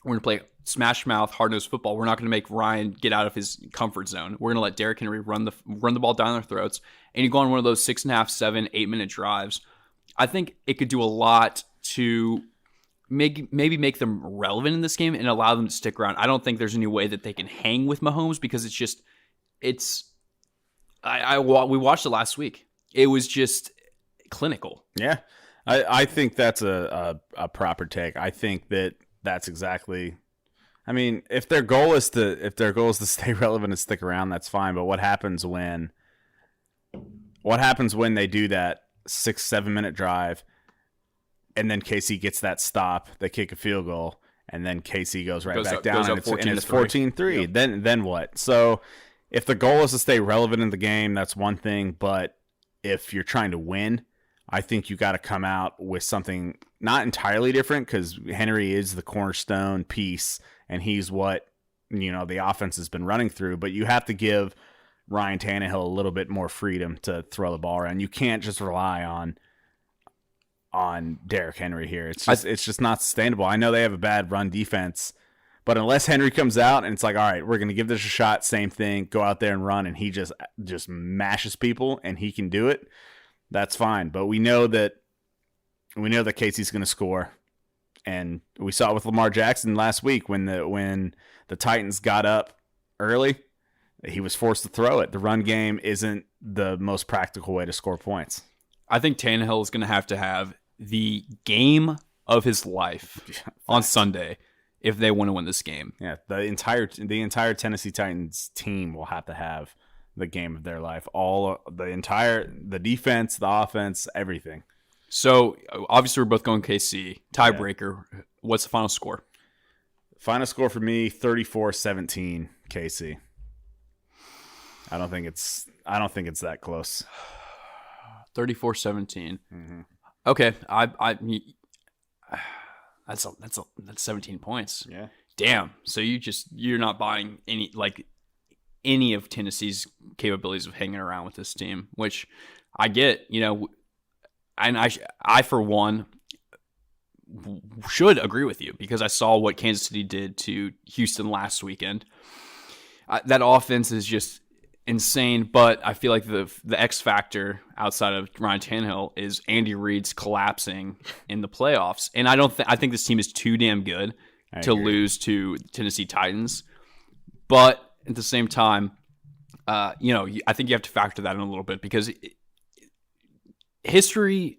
We're going to play smash mouth, hard-nosed football. We're not going to make Ryan get out of his comfort zone. We're going to let Derrick Henry run the ball down their throats, and you go on one of those 6.5, 7, 8-minute drives. I think it could do a lot to maybe make them relevant in this game and allow them to stick around. I don't think there's any way that they can hang with Mahomes because we watched it last week. It was just clinical. Yeah, I think that's a proper take. I think that's exactly. I mean, if their goal is to stay relevant and stick around, that's fine. But what happens when they do that 6-7 minute drive, and then KC gets that stop, they kick a field goal, and then KC goes back down, and it's 14-3. Yep. Then what? So if the goal is to stay relevant in the game, that's one thing. But if you're trying to win, I think you got to come out with something not entirely different, because Henry is the cornerstone piece, and he's what the offense has been running through. But you have to give Ryan Tannehill a little bit more freedom to throw the ball around. You can't just rely on Derrick Henry here. It's just not sustainable. I know they have a bad run defense, but unless Henry comes out and it's like, all right, we're going to give this a shot, same thing, go out there and run, and he just mashes people and he can do it, that's fine. But we know that Casey's going to score, and we saw it with Lamar Jackson last week when the Titans got up early. He was forced to throw it. The run game isn't the most practical way to score points. I think Tannehill is going to have the game of his life on Sunday if they want to win this game. Yeah, the entire Tennessee Titans team will have to have the game of their life. The defense, the offense, everything. So obviously we're both going KC. Tiebreaker. Yeah. What's the final score? Final score for me, 34-17 KC. I don't think it's that close. 34-17. Mm-hmm. Okay, that's 17 points. Yeah. Damn. So you're not buying any of Tennessee's capabilities of hanging around with this team, which I get. And I for one should agree with you because I saw what Kansas City did to Houston last weekend. That offense is just insane, but I feel like the X factor outside of Ryan Tannehill is Andy Reid's collapsing in the playoffs, and I think this team is too damn good to lose to Tennessee Titans. But at the same time, I think you have to factor that in a little bit because history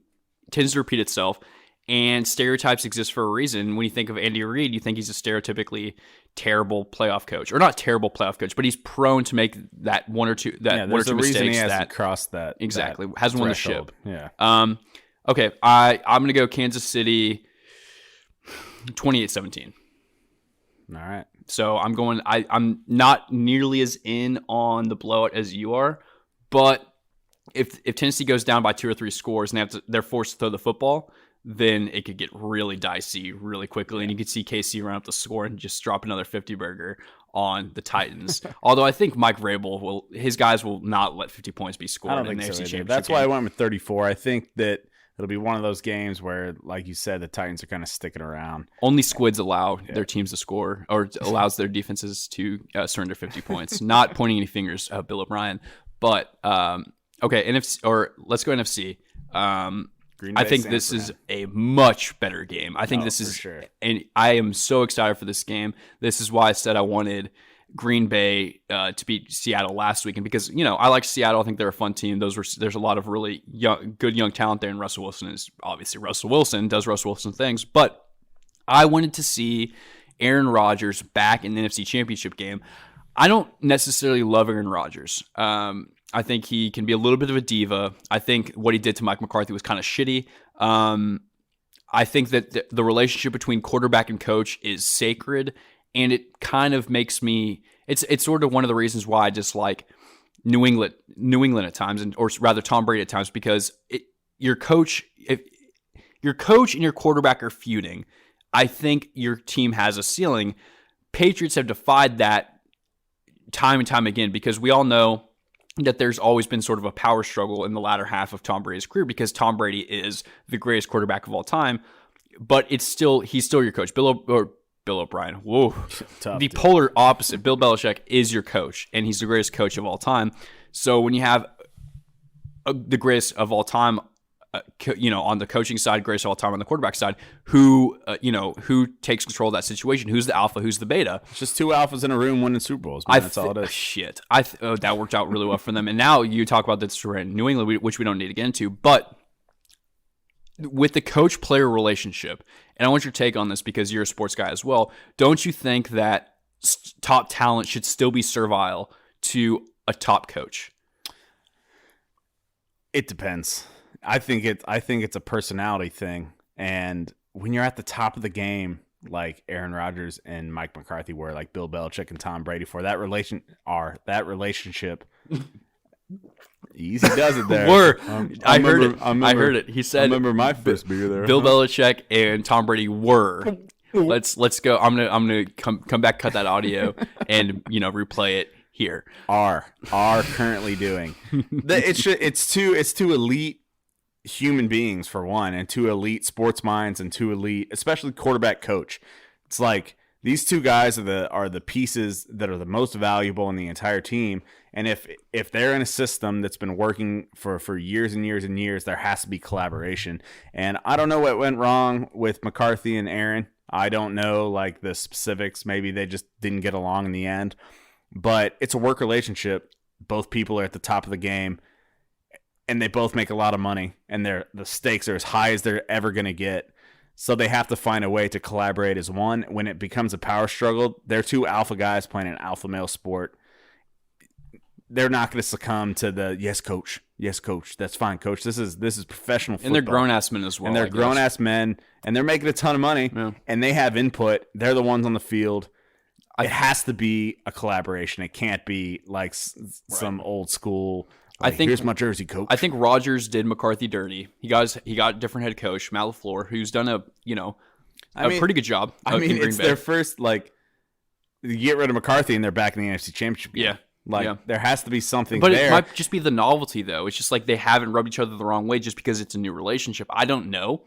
tends to repeat itself, and stereotypes exist for a reason. When you think of Andy Reid, you think he's a stereotypically terrible playoff coach, or not terrible playoff coach, but he's prone to make that one or two mistakes. He hasn't crossed that exactly that hasn't threshold. Won the ship. Yeah. Okay. I'm gonna go Kansas City, 28-17. All right. So I'm going. I'm not nearly as in on the blowout as you are, but if Tennessee goes down by 2 or 3 scores and they're forced to throw the football, then it could get really dicey really quickly. And you could see KC run up the score and just drop another 50-burger on the Titans. Although I think Mike Vrabel his guys will not let 50 points be scored in the AFC Championship. That's why I went with 34. I think that it'll be one of those games where, like you said, the Titans are kind of sticking around. Only squids allow their teams to score, or allows their defenses to surrender 50 points. Not pointing any fingers, Bill O'Brien. But, okay, let's go NFC. I think this is a much better game. I think this is, sure. And I am so excited for this game. This is why I said I wanted Green Bay to beat Seattle last week, and because I like Seattle, I think they're a fun team. There's a lot of really good young talent there, and Russell Wilson is obviously Russell Wilson, does Russell Wilson things, but I wanted to see Aaron Rodgers back in the NFC Championship game. I don't necessarily love Aaron Rodgers. I think he can be a little bit of a diva. I think what he did to Mike McCarthy was kind of shitty. I think that the relationship between quarterback and coach is sacred, and it kind of makes me. It's sort of one of the reasons why I dislike New England at times, or rather Tom Brady at times, because your coach and your quarterback are feuding. I think your team has a ceiling. Patriots have defied that time and time again, because we all know that there's always been sort of a power struggle in the latter half of Tom Brady's career, because Tom Brady is the greatest quarterback of all time, but he's still your coach. Bill O'Brien. Whoa. Tough, the dude. polar opposite. Bill Belichick is your coach, and he's the greatest coach of all time. So when you have the greatest of all time, on the coaching side, greatest of all time on the quarterback side, who takes control of that situation? Who's the alpha? Who's the beta? It's just two alphas in a room winning Super Bowls, man. That's all it is. Shit. That worked out really well for them. And now you talk about this in New England, which we don't need to get into, but with the coach-player relationship, and I want your take on this because you're a sports guy as well, don't you think that top talent should still be servile to a top coach? It depends. I think it's a personality thing, and when you're at the top of the game, like Aaron Rodgers and Mike McCarthy were, like Bill Belichick and Tom Brady for that relationship. Easy does it there. I heard it. He said, I remember my first beer there. Bill Belichick and Tom Brady were. Let's go. I'm gonna come back, cut that audio, and replay it here. Are currently doing. It's two elite human beings for one, and two elite sports minds, and two elite, especially quarterback coach. It's like these two guys are the pieces that are the most valuable in the entire team. And if they're in a system that's been working for years and years and years, there has to be collaboration. And I don't know what went wrong with McCarthy and Aaron. I don't know like the specifics. Maybe they just didn't get along in the end. But it's a work relationship. Both people are at the top of the game, and they both make a lot of money, and the stakes are as high as they're ever going to get. So they have to find a way to collaborate as one. When it becomes a power struggle, they're two alpha guys playing an alpha male sport. They're not going to succumb to the yes, coach. That's fine, coach. This is professional football. And they're grown ass men as well. And they're grown ass men, and they're making a ton of money, and they have input. They're the ones on the field. It has to be a collaboration. It can't be like some old school. Like, I think here's my jersey, coach. I think Rodgers did McCarthy dirty. He got a different head coach, Matt LaFleur, who's done a pretty good job. It's their first you get rid of McCarthy and they're back in the NFC Championship game. There has to be something but there. It might just be the novelty, though. It's just like they haven't rubbed each other the wrong way just because it's a new relationship. I don't know.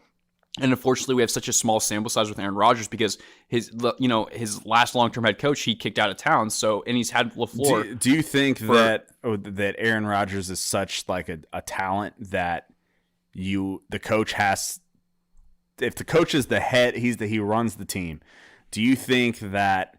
And unfortunately, we have such a small sample size with Aaron Rodgers because his last long-term head coach he kicked out of town. So, and he's had LaFleur. Do you think that Aaron Rodgers is such like a talent that the coach has? If the coach is the head, he runs the team. Do you think that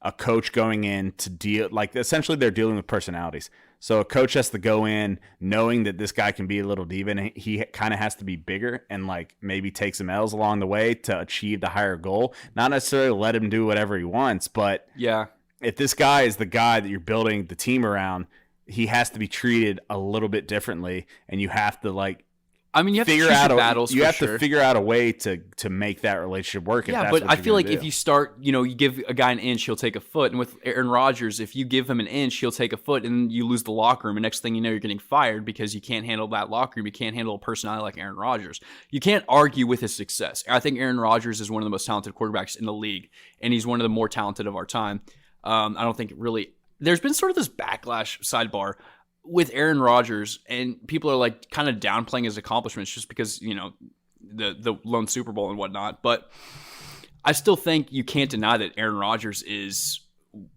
a coach going in to deal, like essentially they're dealing with personalities? So a coach has to go in knowing that this guy can be a little diva, and he kind of has to be bigger and like maybe take some L's along the way to achieve the higher goal. Not necessarily let him do whatever he wants, but if this guy is the guy that you're building the team around, he has to be treated a little bit differently, and you have to you have to figure out a way to make that relationship work. Yeah, but I feel like if you start, you give a guy an inch, he'll take a foot. And with Aaron Rodgers, if you give him an inch, he'll take a foot, and you lose the locker room. And next thing you know, you're getting fired because you can't handle that locker room. You can't handle a personality like Aaron Rodgers. You can't argue with his success. I think Aaron Rodgers is one of the most talented quarterbacks in the league, and he's one of the more talented of our time. I don't think there's been sort of this backlash sidebar with Aaron Rodgers, and people are like kind of downplaying his accomplishments just because, the lone Super Bowl and whatnot. But I still think you can't deny that Aaron Rodgers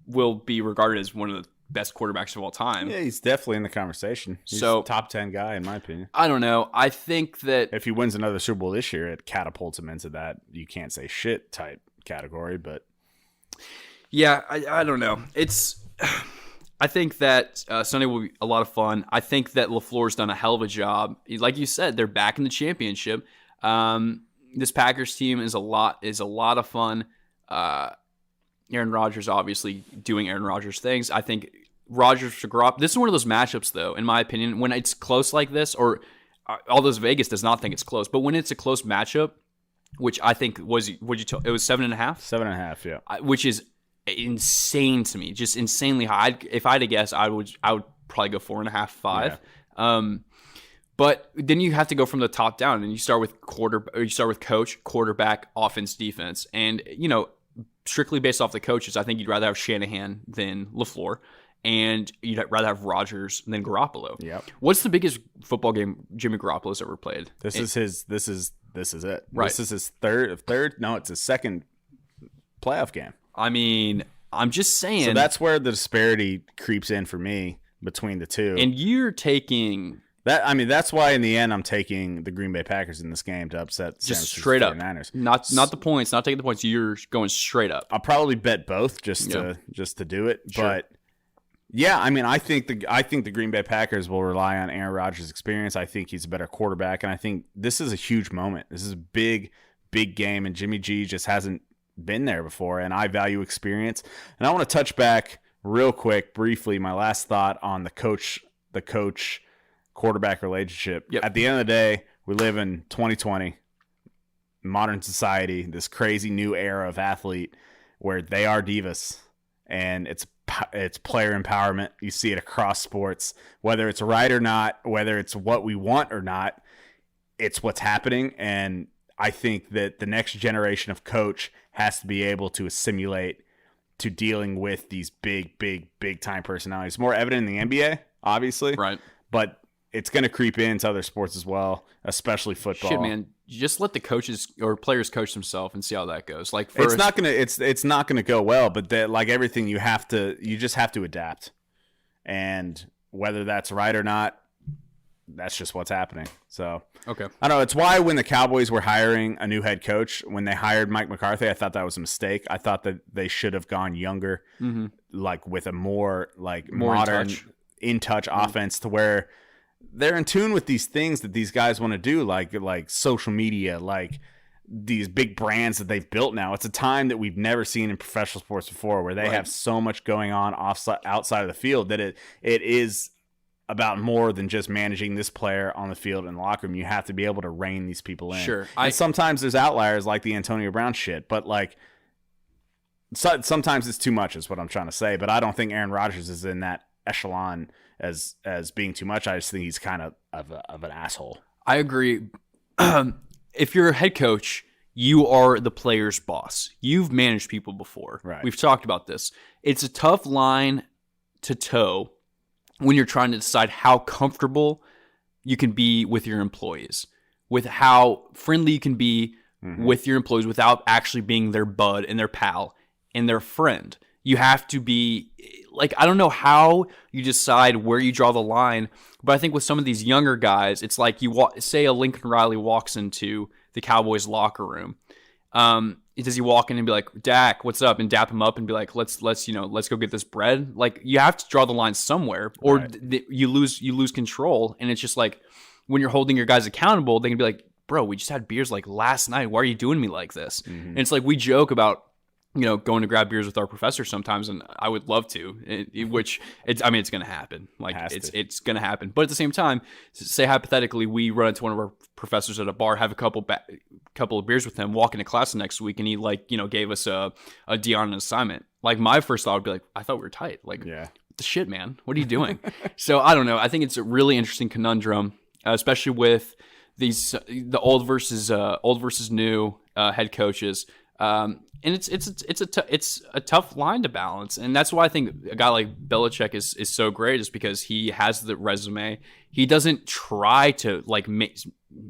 will be regarded as one of the best quarterbacks of all time. Yeah, he's definitely in the conversation. He's a top 10 guy, in my opinion. I don't know. I think that if he wins another Super Bowl this year, it catapults him into that you can't say shit type category, but Yeah, I don't know. I think that Sunday will be a lot of fun. I think that LaFleur's done a hell of a job. Like you said, they're back in the championship. This Packers team is a lot of fun. Aaron Rodgers obviously doing Aaron Rodgers things. I think Rodgers to Garoppolo. This is one of those matchups, though, in my opinion, when it's close like this, or although Vegas does not think it's close, but when it's a close matchup, which I think was, it was 7.5? 7.5, yeah. Which is insane to me, just insanely high. If I had to guess, I would probably go 4.5, 5. Yeah. But then you have to go from the top down, and you start with coach, quarterback, offense, defense, and strictly based off the coaches, I think you'd rather have Shanahan than LaFleur, and you'd rather have Rodgers than Garoppolo. Yep. What's the biggest football game Jimmy Garoppolo's ever played? This is it. Right. This is his third. No, it's his second playoff game. I mean, I'm just saying. So that's where the disparity creeps in for me between the two. And you're taking that. I mean, that's why in the end I'm taking the Green Bay Packers in this game to upset just straight up 49ers. Not the points, not taking the points. You're going straight up. I'll probably bet both just to do it. Sure. But yeah, I mean, I think the Green Bay Packers will rely on Aaron Rodgers' experience. I think he's a better quarterback, and I think this is a huge moment. This is a big game, and Jimmy G just hasn't been there before, and I value experience. And I want to touch back real quick, briefly, my last thought on the coach quarterback relationship. Yep. At the end of the day, we live in 2020, modern society, this crazy new era of athlete where they are divas, and it's player empowerment. You see it across sports, whether it's right or not, whether it's what we want or not, it's what's happening. And I think that the next generation of coach has to be able to assimilate to dealing with these big time personalities. More evident in the NBA, obviously, right? But it's going to creep into other sports as well, especially football. Shit, man, you just let the coaches or players coach themselves and see how that goes. Like it's not gonna go well, but like everything, you just have to adapt, and whether that's right or not, that's just what's happening. So okay, I don't know. It's why when the Cowboys were hiring a new head coach, when they hired Mike McCarthy, I thought that was a mistake. I thought that they should have gone younger, like with a more modern, in touch offense, to where they're in tune with these things that these guys want to do, like social media, like these big brands that they've built now. It's a time that we've never seen in professional sports before, where they have so much going on outside of the field that it is about more than just managing this player on the field in the locker room. You have to be able to rein these people in. Sure. And sometimes there's outliers like the Antonio Brown shit, but sometimes it's too much is what I'm trying to say. But I don't think Aaron Rodgers is in that echelon as being too much. I just think he's kind of an asshole. I agree. If you're a head coach, you are the player's boss. You've managed people before. Right. We've talked about this. It's a tough line to toe when you're trying to decide how comfortable you can be with your employees, with how friendly you can be with your employees without actually being their bud and their pal and their friend. You have to be I don't know how you decide where you draw the line, but I think with some of these younger guys, it's like say a Lincoln Riley walks into the Cowboys locker room. Does he walk in and be like, Dak, what's up? And dap him up and be like, let's go get this bread. Like, you have to draw the line somewhere, or you lose control. And it's just like, when you're holding your guys accountable, they can be like, bro, we just had beers last night. Why are you doing me like this? And it's like, we joke about, going to grab beers with our professor sometimes, and I would love to, it's going to happen. It's going to happen. But at the same time, say hypothetically, we run into one of our professors at a bar, have a couple of beers with him, walk into class the next week, and he gave us a D on an assignment. Like, my first thought would be like, I thought we were tight. Like, what the shit, man? What are you doing? So I don't know. I think it's a really interesting conundrum, especially with the old versus new head coaches. And it's a tough line to balance, and that's why I think a guy like Belichick is so great, is because he has the resume. He doesn't try to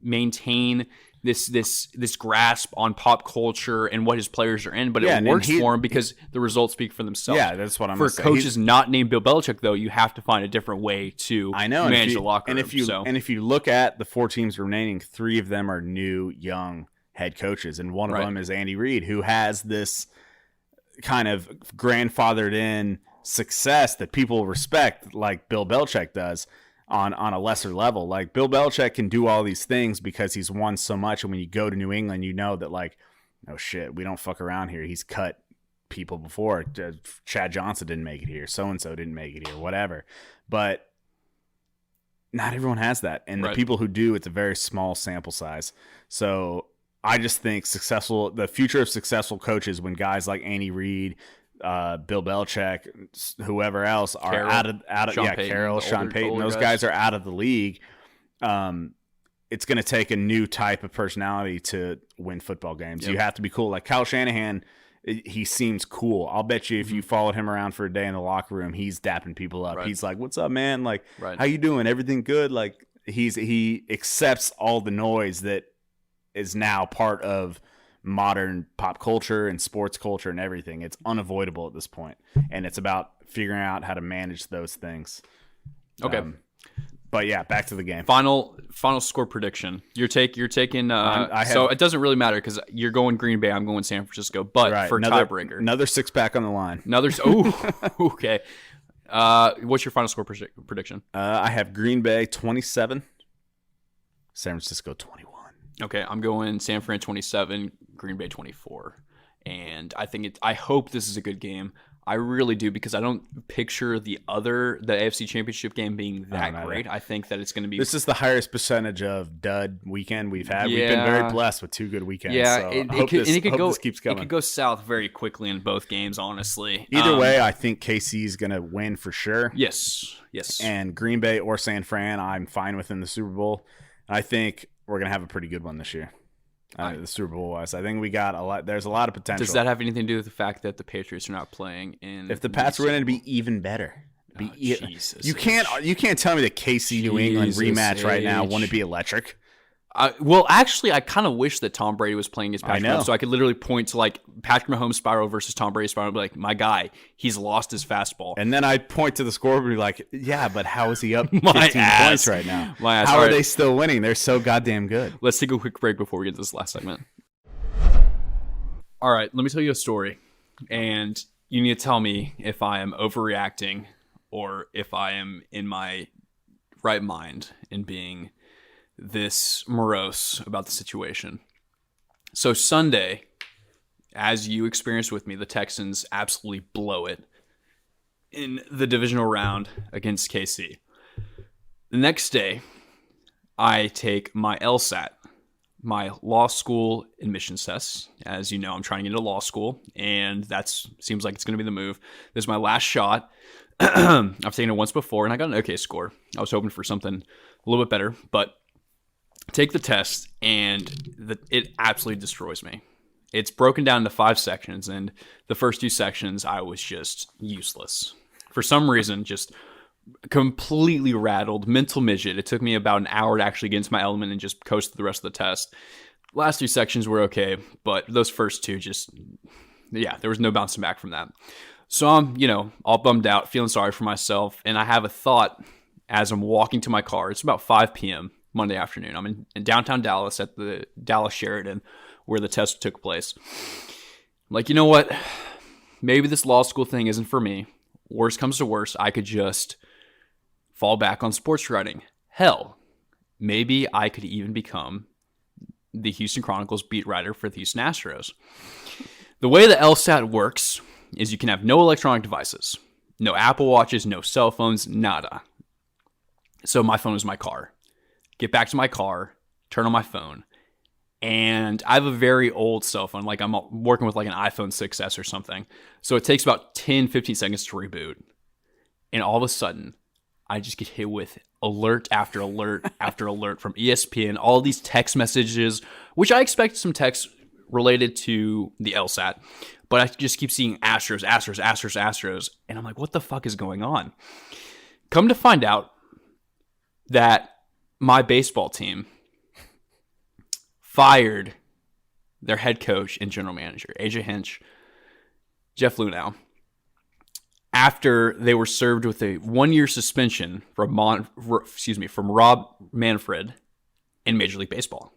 maintain this grasp on pop culture and what his players are in, but it works for him because the results speak for themselves. Yeah, that's what I'm for coaches not named Bill Belichick, though. You have to find a different way to manage the locker room. And if you look at the 4 teams remaining, 3 of them are new, young head coaches, and one of them is Andy Reid, who has this kind of grandfathered in success that people respect, like Bill Belichick does on a lesser level. Like Bill Belichick can do all these things because he's won so much. And when you go to New England, you know that like, oh shit, we don't fuck around here. He's cut people before. Chad Johnson didn't make it here. So-and-so didn't make it here, whatever. But not everyone has that. And the people who do, it's a very small sample size. So I just think the future of successful coaches, when guys like Andy Reid, Bill Belichick, whoever else are Carroll, Sean Payton, those guys are out of the league. It's going to take a new type of personality to win football games. Yep. You have to be cool. Like Kyle Shanahan, he seems cool. I'll bet you if you followed him around for a day in the locker room, he's dapping people up. Right. He's like, "What's up, man? Like, how you doing? Everything good?" Like he accepts all the noise that is now part of modern pop culture and sports culture and everything. It's unavoidable at this point, and it's about figuring out how to manage those things. Okay. But yeah, back to the game. Final score prediction. You're taking. So it doesn't really matter because you're going Green Bay. I'm going San Francisco. But for tiebreaker, another 6-pack on the line. Okay. What's your final score prediction? I have Green Bay 27, San Francisco 21. Okay, I'm going San Fran 27, Green Bay 24, and I hope this is a good game. I really do, because I don't picture the AFC Championship game being that great. I think that it's going to be... This is the highest percentage of dud weekend we've had. Yeah. We've been very blessed with 2 good weekends. Yeah, so this keeps coming. It could go south very quickly in both games, honestly. Either way, I think KC is going to win for sure. Yes. And Green Bay or San Fran, I'm fine with in the Super Bowl. I think we're going to have a pretty good one this year. The Super Bowl wise, I think we got a lot. There's a lot of potential. Does that have anything to do with the fact that the Patriots are not playing in? If the Pats were in, it'd be even better. Jesus, you can't tell me the KC New England rematch right now wouldn't be electric. Well, actually, I kind of wish that Tom Brady was playing against Patrick Mahomes, so I could literally point to like Patrick Mahomes spiral versus Tom Brady spiral and be like, my guy, he's lost his fastball. And then I'd point to the scoreboard and be like, yeah, but how is he up 15 points right now? How are they still winning? They're so goddamn good. Let's take a quick break before we get to this last segment. All right, let me tell you a story, and you need to tell me if I am overreacting or if I am in my right mind in being this morose about the situation. So Sunday, as you experienced with me, the Texans absolutely blow it in the divisional round against KC. The next day, I take my LSAT, my law school admissions test. As you know, I'm trying to get into law school, and that seems like it's going to be the move. This is my last shot. I've taken it once before, and I got an okay score. I was hoping for something a little bit better, but take the test, and it absolutely destroys me. It's broken down into 5 sections, and the first 2 sections, I was just useless. For some reason, just completely rattled, mental midget. It took me about an hour to actually get into my element and just coast through the rest of the test. Last 2 sections were okay, but those first 2 there was no bouncing back from that. So I'm, all bummed out, feeling sorry for myself, and I have a thought as I'm walking to my car. It's about 5 p.m. Monday afternoon. I'm in downtown Dallas at the Dallas Sheridan where the test took place. I'm like, you know what? Maybe this law school thing isn't for me. Worst comes to worst, I could just fall back on sports writing. Hell, maybe I could even become the Houston Chronicles beat writer for the Houston Astros. The way the LSAT works is you can have no electronic devices, no Apple Watches, no cell phones, nada. So my phone is my car. Get back to my car, turn on my phone, and I have a very old cell phone. Like I'm working with like an iPhone 6S or something. So it takes about 10, 15 seconds to reboot. And all of a sudden, I just get hit with alert after alert after alert from ESPN, all these text messages, which I expect some text related to the LSAT. But I just keep seeing Astros, Astros, Astros, Astros. And I'm like, what the fuck is going on? Come to find out that my baseball team fired their head coach and general manager, AJ Hinch, Jeff Luhnow, after they were served with a 1-year suspension from Rob Manfred in Major League Baseball.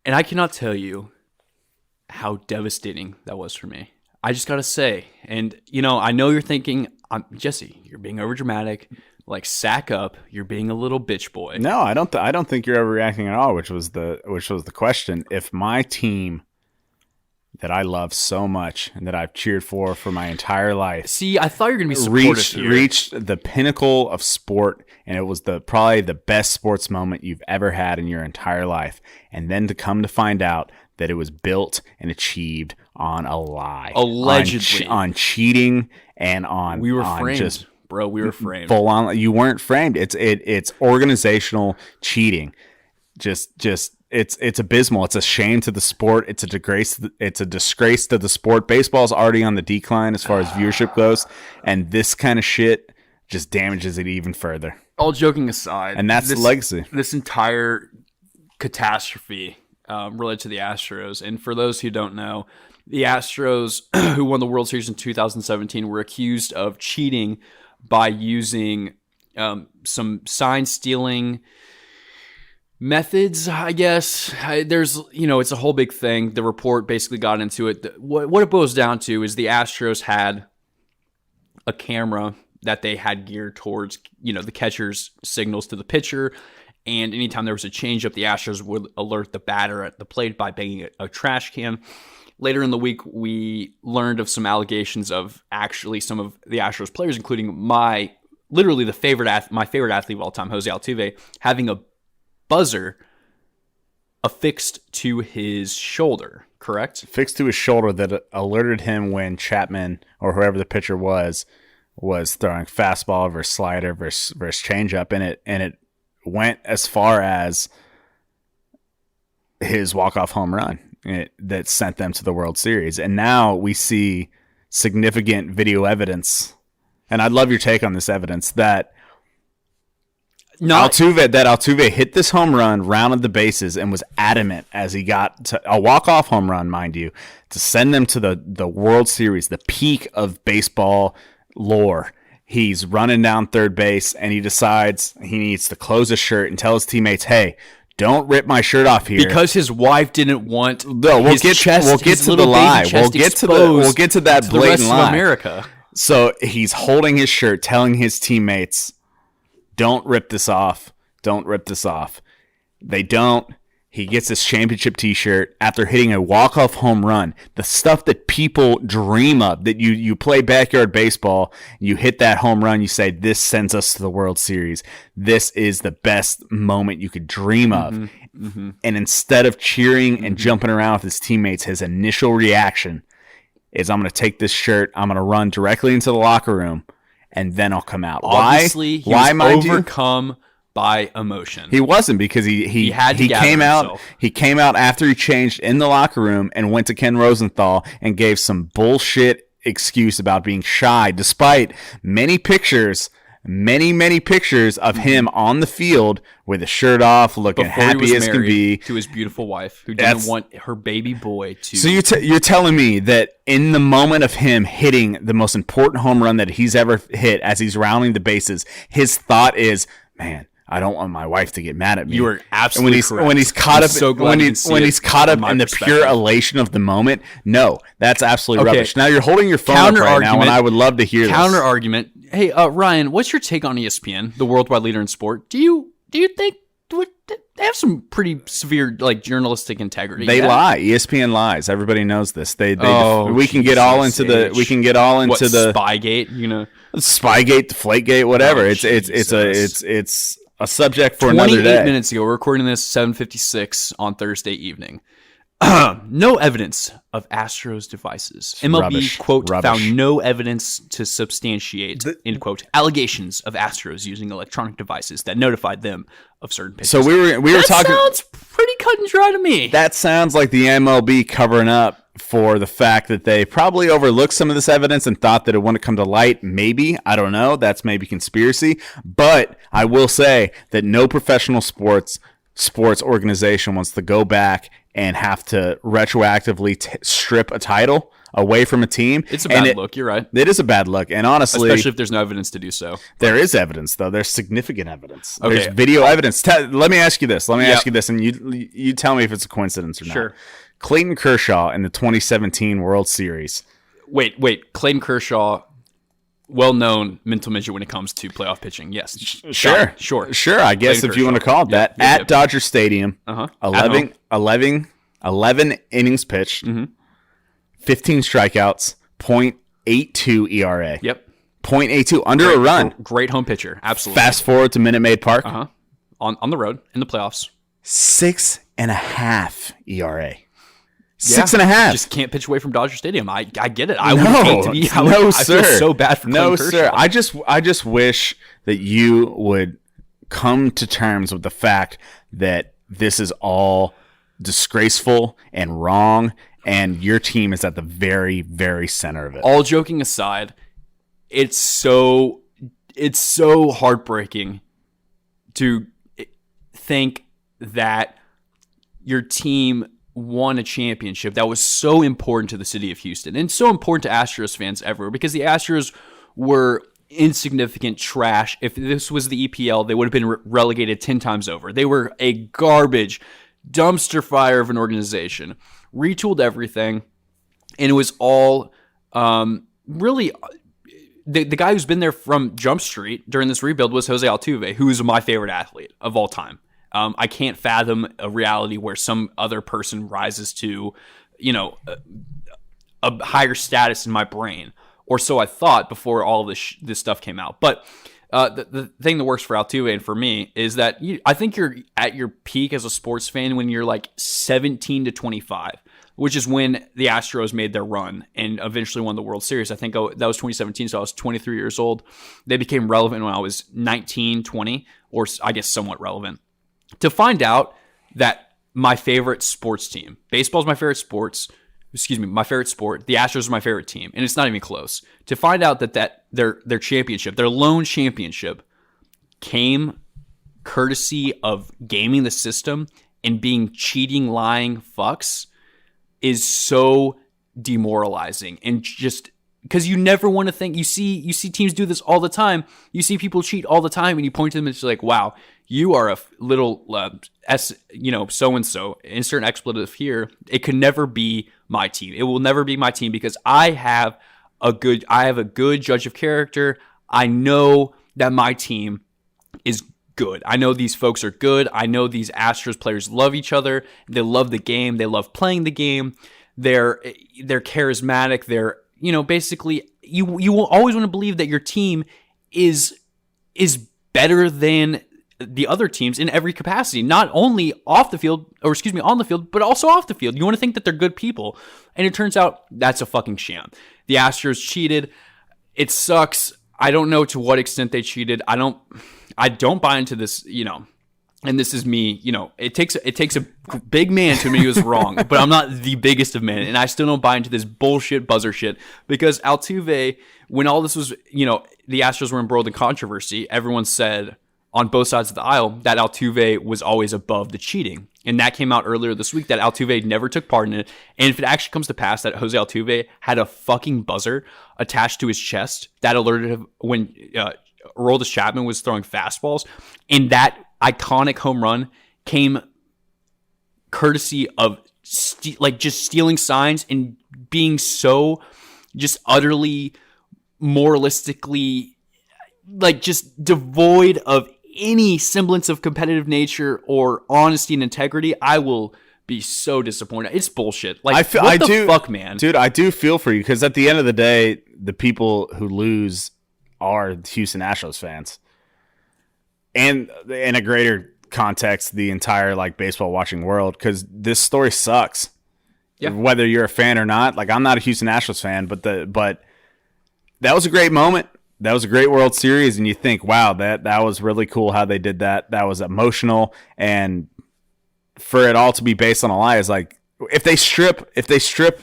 And I cannot tell you how devastating that was for me. I just got to say, and I know you're thinking, Jesse, you're being overdramatic. Like, sack up. You're being a little bitch boy. No, I don't think you're overreacting at all, which was the question. If my team that I love so much and that I've cheered for my entire life. See, I thought you were going to be supportive here. Reached the pinnacle of sport, and it was probably the best sports moment you've ever had in your entire life. And then to come to find out that it was built and achieved on a lie. Allegedly. On cheating and on... We were framed, bro. We were framed. Full on. You weren't framed. It's organizational cheating. It's abysmal. It's a shame to the sport. It's a disgrace. It's a disgrace to the sport. Baseball's already on the decline as far as viewership goes, and this kind of shit just damages it even further. All joking aside, and that's the legacy. This entire catastrophe related to the Astros, and for those who don't know, the Astros, who won the World Series in 2017, were accused of cheating by using some sign stealing methods, I guess. There's, it's a whole big thing. The report basically got into it. What it boils down to is the Astros had a camera that they had geared towards, the catcher's signals to the pitcher. And anytime there was a changeup, the Astros would alert the batter at the plate by banging a trash can. Later in the week, we learned of some allegations of actually some of the Astros players, including my favorite athlete of all time, Jose Altuve, having a buzzer affixed to his shoulder, correct? Fixed to his shoulder that alerted him when Chapman or whoever the pitcher was throwing fastball versus slider versus changeup, and it went as far as his walk-off home run that sent them to the World Series. And now we see significant video evidence, and I'd love your take on this evidence, that Altuve hit this home run, rounded the bases, and was adamant as he got to a walk-off home run, mind you, to send them to the World Series, the peak of baseball lore. He's running down third base, and he decides he needs to close his shirt and tell his teammates, "Hey, don't rip my shirt off here." Because his wife didn't want we'll get to the lie. We'll get to that blatant rest lie. Of America. So he's holding his shirt, telling his teammates, "Don't rip this off. Don't rip this off." They don't. He gets his championship t-shirt after hitting a walk-off home run. The stuff that people dream of, that you play backyard baseball, you hit that home run, you say, "This sends us to the World Series. This is the best moment you could dream of." Mm-hmm. And instead of cheering and jumping around with his teammates, his initial reaction is, "I'm going to take this shirt, I'm going to run directly into the locker room, and then I'll come out." Obviously, Why? He was overcome by emotion. He wasn't, because he came out himself. He came out after he changed in the locker room and went to Ken Rosenthal and gave some bullshit excuse about being shy, despite many pictures of him on the field with his shirt off, looking Before happy as can be, to his beautiful wife, who didn't want her baby boy to. So you're telling me that in the moment of him hitting the most important home run that he's ever hit, as he's rounding the bases, his thought is, "Man, I don't want my wife to get mad at me." You are absolutely correct. When he's caught up, so when he's caught up in the pure elation of the moment, no, that's absolutely rubbish. Now you're holding your phone up right now, and I would love to hear counter argument. Hey, Ryan, what's your take on ESPN, the worldwide leader in sport? Do you think they have some pretty severe journalistic integrity? They lie. ESPN lies. Everybody knows this. We can get all into the Spygate, Spygate, Deflategate, whatever. It's a subject for another day. 28 minutes ago, we're recording this 7:56 on Thursday evening. No evidence of Astros devices. MLB, rubbish. quote, Rubbish. found no evidence to substantiate, end quote, allegations of Astros using electronic devices that notified them of certain pitches. So we were talking. That sounds pretty cut and dry to me. That sounds like the MLB covering up for the fact that they probably overlooked some of this evidence and thought that it wouldn't come to light. Maybe. I don't know. That's maybe conspiracy. But I will say that no professional sports organization wants to go back and have to retroactively strip a title away from a team. It's a bad look. You're right. It is a bad look. And honestly, especially if there's no evidence to do so. There is evidence, though. There's significant evidence. Okay. There's video evidence. Let me ask you this. And you tell me if it's a coincidence or not. Sure. Clayton Kershaw in the 2017 World Series. Wait. Clayton Kershaw, well-known mental midget when it comes to playoff pitching. Yes. Sure. I guess Clayton if you want to Kershaw. call it that. Yep. At Dodger Stadium, Uh-huh. 11 innings pitched, 15 strikeouts, .82 ERA. Yep. .82 under a run. Great home pitcher. Absolutely. Fast forward to Minute Maid Park. Uh-huh. On the road in the playoffs. 6.5 ERA. 6.5. Just can't pitch away from Dodger Stadium. I get it. I feel so bad for Clayton Kershaw. Sir. I just wish that you would come to terms with the fact that this is all disgraceful and wrong, and your team is at the very, very center of it. All joking aside, it's so heartbreaking to think that your team won a championship that was so important to the city of Houston and so important to Astros fans everywhere, because the Astros were insignificant trash. If this was the EPL, they would have been relegated 10 times over. They were a garbage dumpster fire of an organization, retooled everything, and it was all really the guy who's been there from Jump Street during this rebuild was Jose Altuve, who is my favorite athlete of all time. I can't fathom a reality where some other person rises to, a higher status in my brain, or so I thought before all of this stuff came out. But the thing that works for Altuve and for me is that I think you're at your peak as a sports fan when you're like 17 to 25, which is when the Astros made their run and eventually won the World Series. I think that was 2017, so I was 23 years old. They became relevant when I was 19, 20, or I guess somewhat relevant. To find out that my favorite sports team, baseball is my favorite sport, the Astros are my favorite team, and it's not even close. To find out that their championship, their lone championship, came courtesy of gaming the system and being cheating, lying fucks is so demoralizing. And just because you never want to think, you see teams do this all the time. You see people cheat all the time, and you point to them and it's like, wow, you are a little so-and-so, insert expletive here. It could never be my team. It will never be my team because I have a good judge of character. I know that my team is good. I know these folks are good. I know these Astros players love each other. They love the game. They love playing the game. They're charismatic. They're, basically you will always want to believe that your team is better than the other teams in every capacity, not only on the field, but also off the field. You want to think that they're good people. And it turns out that's a fucking sham. The Astros cheated. It sucks. I don't know to what extent they cheated. I don't buy into this, and this is me, it takes a big man to admit he was wrong, but I'm not the biggest of men, and I still don't buy into this bullshit buzzer shit, because Altuve, when all this was, the Astros were embroiled in controversy, everyone said on both sides of the aisle that Altuve was always above the cheating. And that came out earlier this week that Altuve never took part in it. And if it actually comes to pass that Jose Altuve had a fucking buzzer attached to his chest that alerted him when Aroldis Chapman was throwing fastballs, and that iconic home run came courtesy of just stealing signs and being so just utterly moralistically just devoid of any semblance of competitive nature or honesty and integrity, I will be so disappointed. It's bullshit. Fuck, man? Dude, I do feel for you, because at the end of the day, the people who lose are Houston Astros fans. And in a greater context, the entire baseball watching world, because this story sucks. Yeah. Whether you're a fan or not. I'm not a Houston Astros fan, but that was a great moment. That was a great World Series, and you think, wow, that was really cool how they did that. That was emotional, and for it all to be based on a lie is if they strip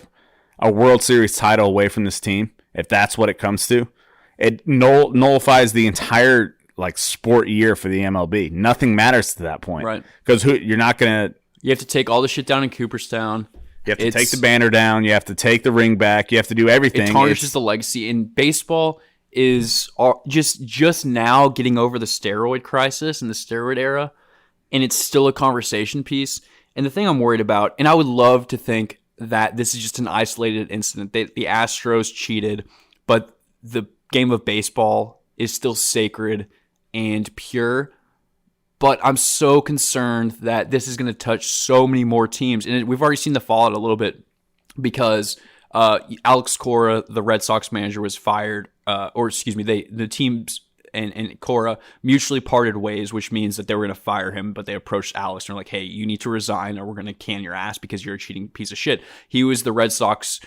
a World Series title away from this team, if that's what it comes to, it nullifies the entire sport year for the MLB. Nothing matters to that point, right? Because you're not gonna. You have to take all the shit down in Cooperstown. You have to take the banner down. You have to take the ring back. You have to do everything. It tarnishes the legacy. In baseball is just now getting over the steroid crisis and the steroid era, and it's still a conversation piece. And the thing I'm worried about, and I would love to think that this is just an isolated incident, that the Astros cheated, but the game of baseball is still sacred and pure. But I'm so concerned that this is going to touch so many more teams. And we've already seen the fallout a little bit because Alex Cora, the Red Sox manager, was fired. The teams and Cora mutually parted ways, which means that they were going to fire him. But they approached Alex and were like, hey, you need to resign or we're going to can your ass because you're a cheating piece of shit. He was the Red Sox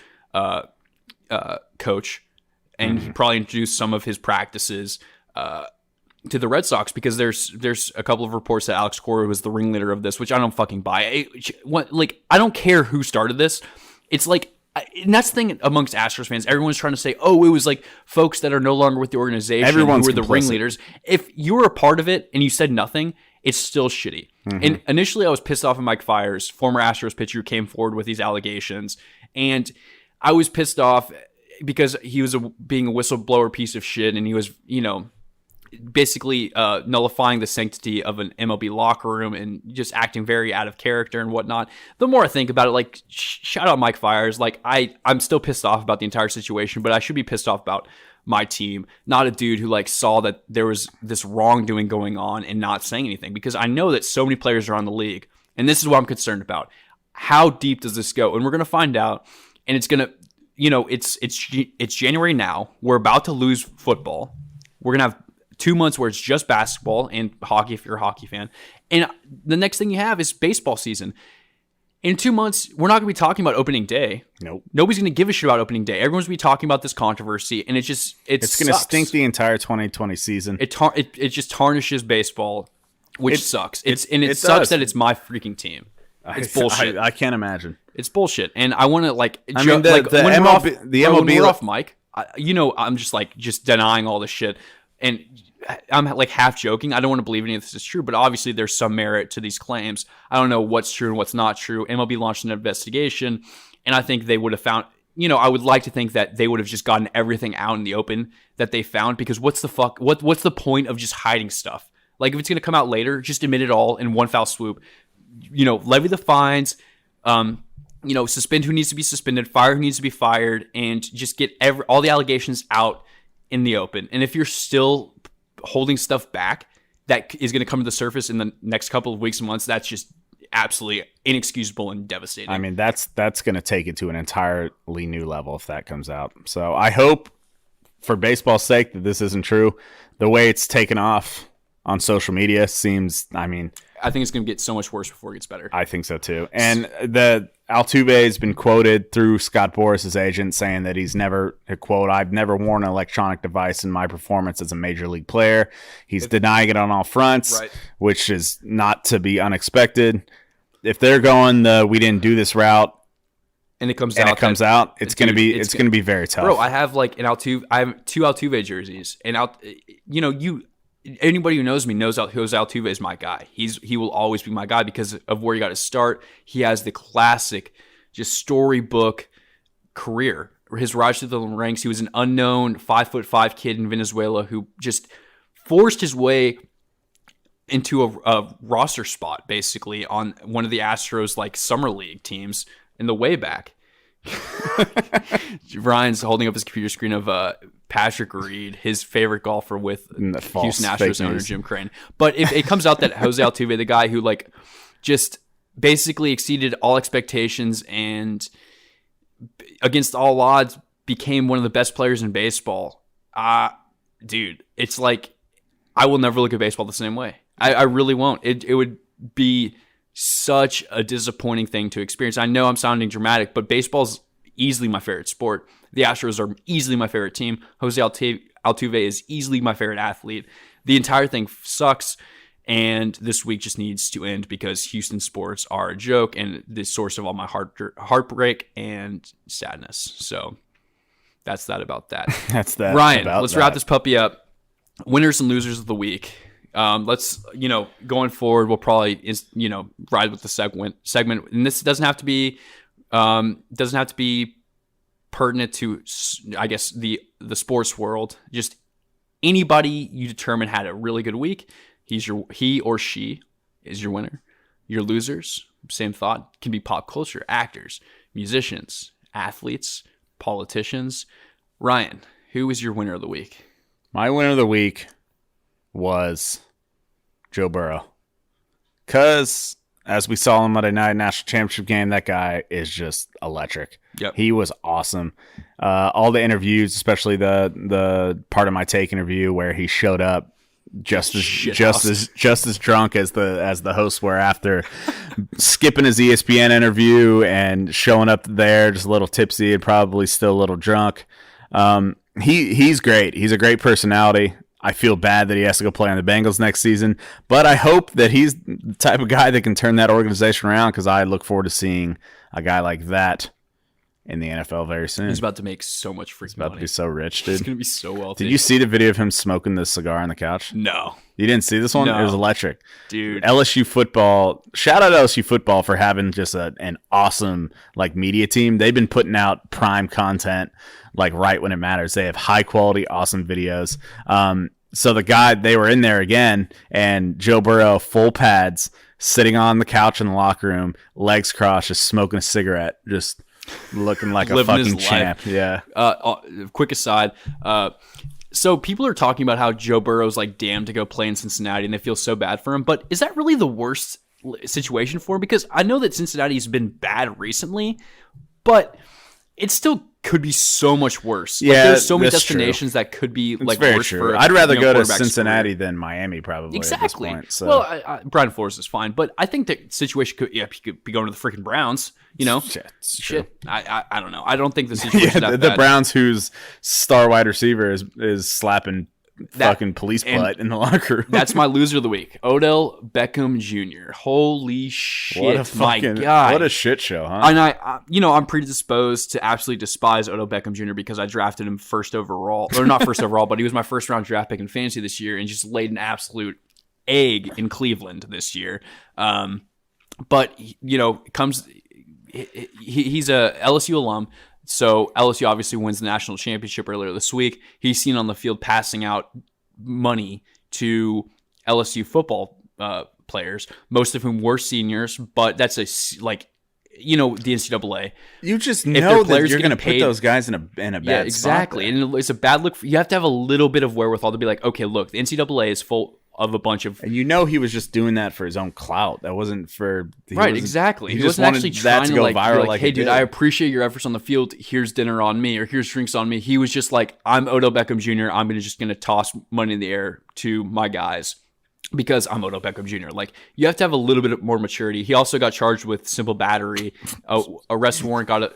coach, and he probably introduced some of his practices to the Red Sox because there's a couple of reports that Alex Cora was the ringleader of this, which I don't fucking buy. I don't care who started this. It's like, and that's the thing amongst Astros fans. Everyone's trying to say, oh, it was like folks that are no longer with the organization who were the ringleaders. If you were a part of it and you said nothing, it's still shitty. And initially I was pissed off at Mike Fiers, former Astros pitcher who came forward with these allegations. And I was pissed off because he was being a whistleblower piece of shit, and he was, basically nullifying the sanctity of an MLB locker room and just acting very out of character and whatnot. The more I think about it, shout out Mike Fiers. I'm still pissed off about the entire situation, but I should be pissed off about my team, not a dude who saw that there was this wrongdoing going on and not saying anything, because I know that so many players are on the league, and this is what I'm concerned about. How deep does this go? And we're going to find out, and it's going to, it's January now. We're about to lose football. We're going to have 2 months where it's just basketball and hockey if you're a hockey fan. And the next thing you have is baseball season. In 2 months, we're not going to be talking about opening day. Nope. Nobody's Nobody's going to give a shit about opening day. Everyone's going to be talking about this controversy, and it's going to stink the entire 2020 season. It just tarnishes baseball, which sucks. It sucks does. that it's my freaking team. It's bullshit. I can't imagine. It's bullshit. And I want to the MLB, when we're off mic, I'm just denying all this shit. And I'm half joking. I don't want to believe any of this is true, but obviously there's some merit to these claims. I don't know what's true and what's not true. MLB launched an investigation, and I think they would have found, I would like to think that they would have just gotten everything out in the open that they found, because what's the point of just hiding stuff? If it's going to come out later, just admit it all in one foul swoop. Levy the fines, suspend who needs to be suspended, fire who needs to be fired, and just get all the allegations out in the open. And if you're still holding stuff back that is going to come to the surface in the next couple of weeks and months, that's just absolutely inexcusable and devastating. I mean, that's going to take it to an entirely new level if that comes out. So I hope, for baseball's sake, that this isn't true. The way it's taken off on social media seems, I think it's going to get so much worse before it gets better. I think so too. And the Altuve has been quoted through Scott Boris's agent saying that he's never, quote, I've never worn an electronic device in my performance as a major league player. He's denying it on all fronts, right, which is not to be unexpected. If they're going we didn't do this route, and it comes out, it's going to be very tough. Bro, I have I have 2 Altuve jerseys, and anybody who knows me knows Jose Altuve is my guy. He will always be my guy because of where he got his start. He has the classic, just storybook career. His rise through the ranks. He was an unknown 5'5" kid in Venezuela who just forced his way into a roster spot, basically, on one of the Astros summer league teams in the way back. Ryan's holding up his computer screen of Patrick Reed, his favorite golfer with Houston Astros owner Jim Crane. But if it comes out that Jose Altuve, the guy who just basically exceeded all expectations and against all odds became one of the best players in baseball, dude, it's I will never look at baseball the same way. I really won't. It would be such a disappointing thing to experience. I know I'm sounding dramatic, but baseball's easily my favorite sport. The Astros are easily my favorite team. Jose Altuve is easily my favorite athlete. The entire thing sucks, and this week just needs to end because Houston sports are a joke and the source of all my heartbreak and sadness. So that's that about that. That's that. Ryan, let's wrap this puppy up. Winners and losers of the week. Let's, going forward, we'll probably, ride with the segment. And this doesn't have to be pertinent to, I guess, the sports world. Just anybody you determine had a really good week. He or she is your winner. Your losers, same thought, can be pop culture, actors, musicians, athletes, politicians. Ryan, who is your winner of the week? My winner of the week was Joe Burrow. Because, as we saw on Monday night national championship game, that guy is just electric. Yep. He was awesome. All the interviews, especially the part of my take interview where he showed up just as drunk as the hosts were after skipping his ESPN interview and showing up there just a little tipsy and probably still a little drunk. He's great. He's a great personality. I feel bad that he has to go play on the Bengals next season, but I hope that he's the type of guy that can turn that organization around, because I look forward to seeing a guy like that in the NFL very soon. He's about to make so much freaking money. About to be so rich, dude. He's going to be so wealthy. Did you see the video of him smoking the cigar on the couch? No. You didn't see this one? No. It was electric. Dude. LSU football. Shout out LSU football for having just an awesome media team. They've been putting out prime content right when it matters. They have high quality, awesome videos. So they were in there again, and Joe Burrow, full pads, sitting on the couch in the locker room, legs crossed, just smoking a cigarette, just looking like a fucking champ. Yeah. Quick aside. So people are talking about how Joe Burrow's damned to go play in Cincinnati, and they feel so bad for him. But is that really the worst situation for him? Because I know that Cincinnati's been bad recently, but it still could be so much worse. Yeah, there's so many that's destinations true. that could be Very worse true. for. I'd rather go to quarterback's Cincinnati career. than Miami, probably. Exactly. At this point, so. Well, Brian Flores is fine, but I think the situation could. Yeah, he could be going to the freaking Browns. Shit. I don't know. I don't think the situation that the bad. Browns, whose star wide receiver is slapping fucking police butt in the locker room. That's my loser of the week. Odell Beckham Jr. Holy shit. My God. What a shit show, huh? And I'm predisposed to absolutely despise Odell Beckham Jr. because I drafted him first overall. Or not first overall, but he was my first round draft pick in fantasy this year and just laid an absolute egg in Cleveland this year. But, he's a LSU alum. So LSU obviously wins the national championship earlier this week. He's seen on the field passing out money to LSU football players, most of whom were seniors. But that's the NCAA. You just know that you're going to put those guys in a bad spot. Exactly. And it's a bad look. You have to have a little bit of wherewithal to be like, okay, look, the NCAA is full of a bunch of... And he was just doing that for his own clout. That wasn't for... Exactly. He wasn't actually trying to go viral. Hey, dude, I appreciate your efforts on the field. Here's dinner on me, or here's drinks on me. He was just like, I'm Odell Beckham Jr. I'm just going to toss money in the air to my guys because I'm Odell Beckham Jr. You have to have a little bit more maturity. He also got charged with simple battery. Arrest warrant got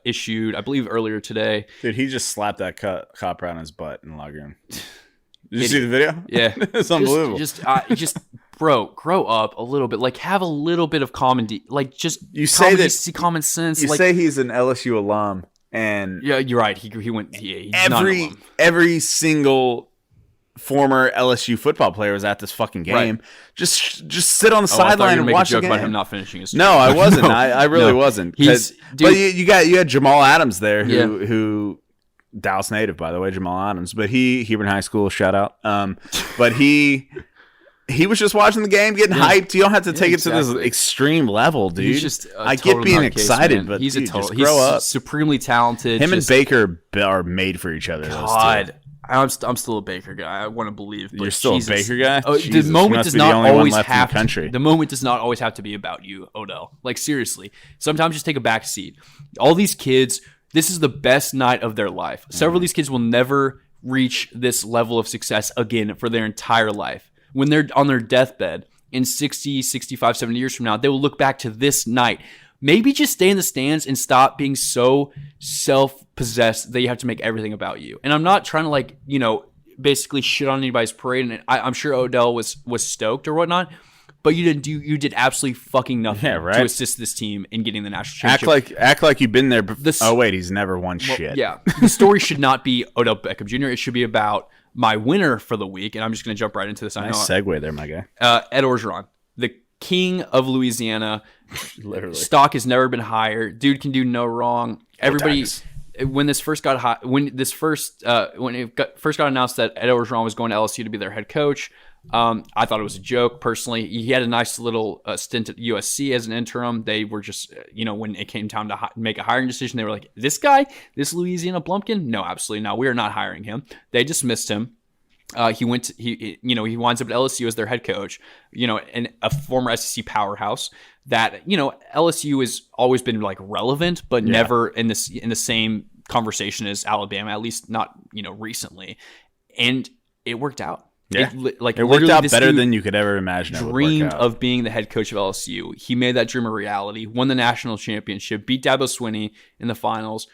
issued, I believe, earlier today. Dude, he just slapped that cop right on his butt in the locker room. Did you see the video? Yeah. It's unbelievable. Bro, grow up a little bit. Have a little bit of common see common sense. You say he's an LSU alum, and yeah, you're right. He went. Yeah, he's not an alum. Every single former LSU football player was at this fucking game. Right. Just sit on the sideline and watch the game. About him not finishing his. No, I wasn't. No. I really wasn't. But you had Jamal Adams there, who Dallas native, by the way, Jamal Adams. But Hebron High School, shout out. But he was just watching the game, getting hyped. You don't have to take it to this extreme level, dude. He's just I get being excited, but he's just grow up. Supremely talented. Him and Baker are made for each other. God, I'm still a Baker guy. I want to believe. But you're still a Baker guy. Oh, the moment does not always have to. The moment does not always have to be about you, Odell. Seriously, sometimes just take a back seat. All these kids. This is the best night of their life. Several of these kids will never reach this level of success again for their entire life. When they're on their deathbed in 60, 65, 70 years from now, they will look back to this night. Maybe just stay in the stands and stop being so self-possessed that you have to make everything about you. And I'm not trying to basically shit on anybody's parade. And I'm sure Odell was stoked or whatnot. But you did absolutely fucking nothing to assist this team in getting the national championship. Act like you've been there. Oh wait, he's never won shit. Yeah, the story should not be Odell Beckham Jr. It should be about my winner for the week, and I'm just going to jump right into this. Nice segue there, my guy. Ed Orgeron, the king of Louisiana. Literally, stock has never been higher. Dude can do no wrong. Everybody. When it first got announced that Ed Orgeron was going to LSU to be their head coach, I thought it was a joke personally. He had a nice little stint at USC as an interim. They were just, when it came time to make a hiring decision, they were like, this guy, this Louisiana Blumpkin? No, absolutely not. We are not hiring him. They dismissed him. He winds up at LSU as their head coach, and a former SEC powerhouse that, LSU has always been like relevant, but never in the same conversation as Alabama, at least not, recently. And it worked out. Yeah. It worked out better than you could ever imagine. Dreamed of being the head coach of LSU. He made that dream a reality, won the national championship, beat Dabo Swinney in the finals.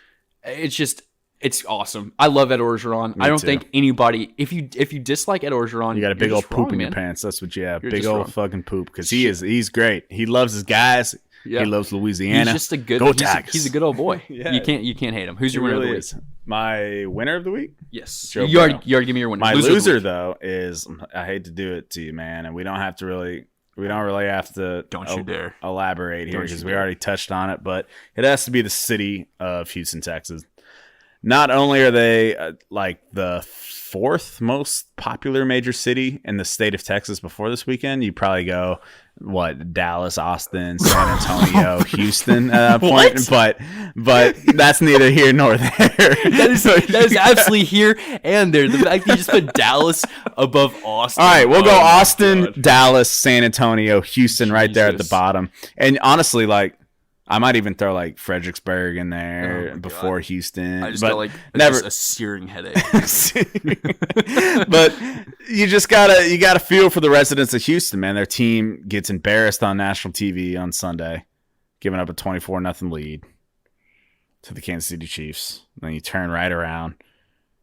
It's awesome. I love Ed Orgeron. I don't think anybody, if you dislike Ed Orgeron, you got a big old poop in your pants. That's what you have. Big old fucking poop, because he's great. He loves his guys. Yeah. He loves Louisiana. He's just a good. He's a good old boy. You can't hate him. Who's your winner of the week? My winner of the week? Yes. You already give me your winner. My loser though is, I hate to do it to you, man, and we don't really have to. Don't you dare elaborate here, because we already touched on it, but it has to be the city of Houston, Texas. Not only are they like the fourth most popular major city in the state of Texas before this weekend, you probably go, Dallas, Austin, San Antonio, Houston at that point. But that's neither here nor there. that is absolutely here and there. The fact that you just put Dallas above Austin. All right, we'll go Austin, Dallas, San Antonio, Houston right there at the bottom. And honestly, I might even throw Fredericksburg in there before Houston. I just got never a searing headache. But you just gotta feel for the residents of Houston, man. Their team gets embarrassed on national TV on Sunday, giving up a 24-0 lead to the Kansas City Chiefs. Then you turn right around,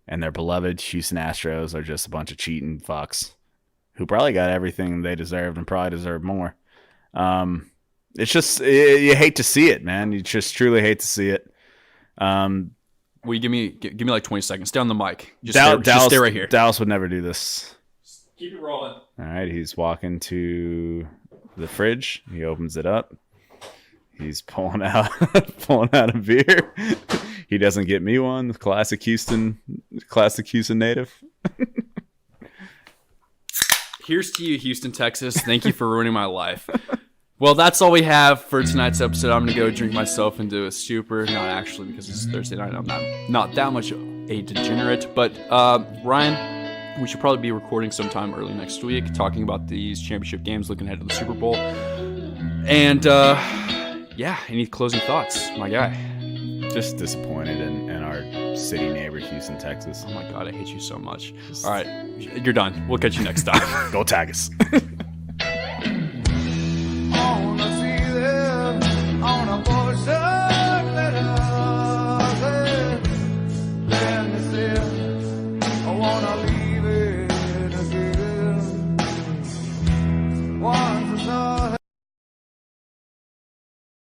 and their beloved Houston Astros are just a bunch of cheating fucks who probably got everything they deserved and probably deserved more. It's just, you hate to see it, man. You just truly hate to see it. Will you give me 20 seconds? Stay on the mic. Just stay right here. Dallas would never do this. Keep it rolling. All right, he's walking to the fridge. He opens it up. He's pulling out a beer. He doesn't get me one. Classic Houston native. Here's to you, Houston, Texas. Thank you for ruining my life. Well, that's all we have for tonight's episode. I'm going to go drink myself into a stupor. Not actually, because it's Thursday night. I'm not that much a degenerate. But, Ryan, we should probably be recording sometime early next week, talking about these championship games, looking ahead to the Super Bowl. And, any closing thoughts, my guy? Just disappointed in our city neighbor, Houston, Texas. Oh, my God, I hate you so much. All right, you're done. We'll catch you next time. Go Tigers.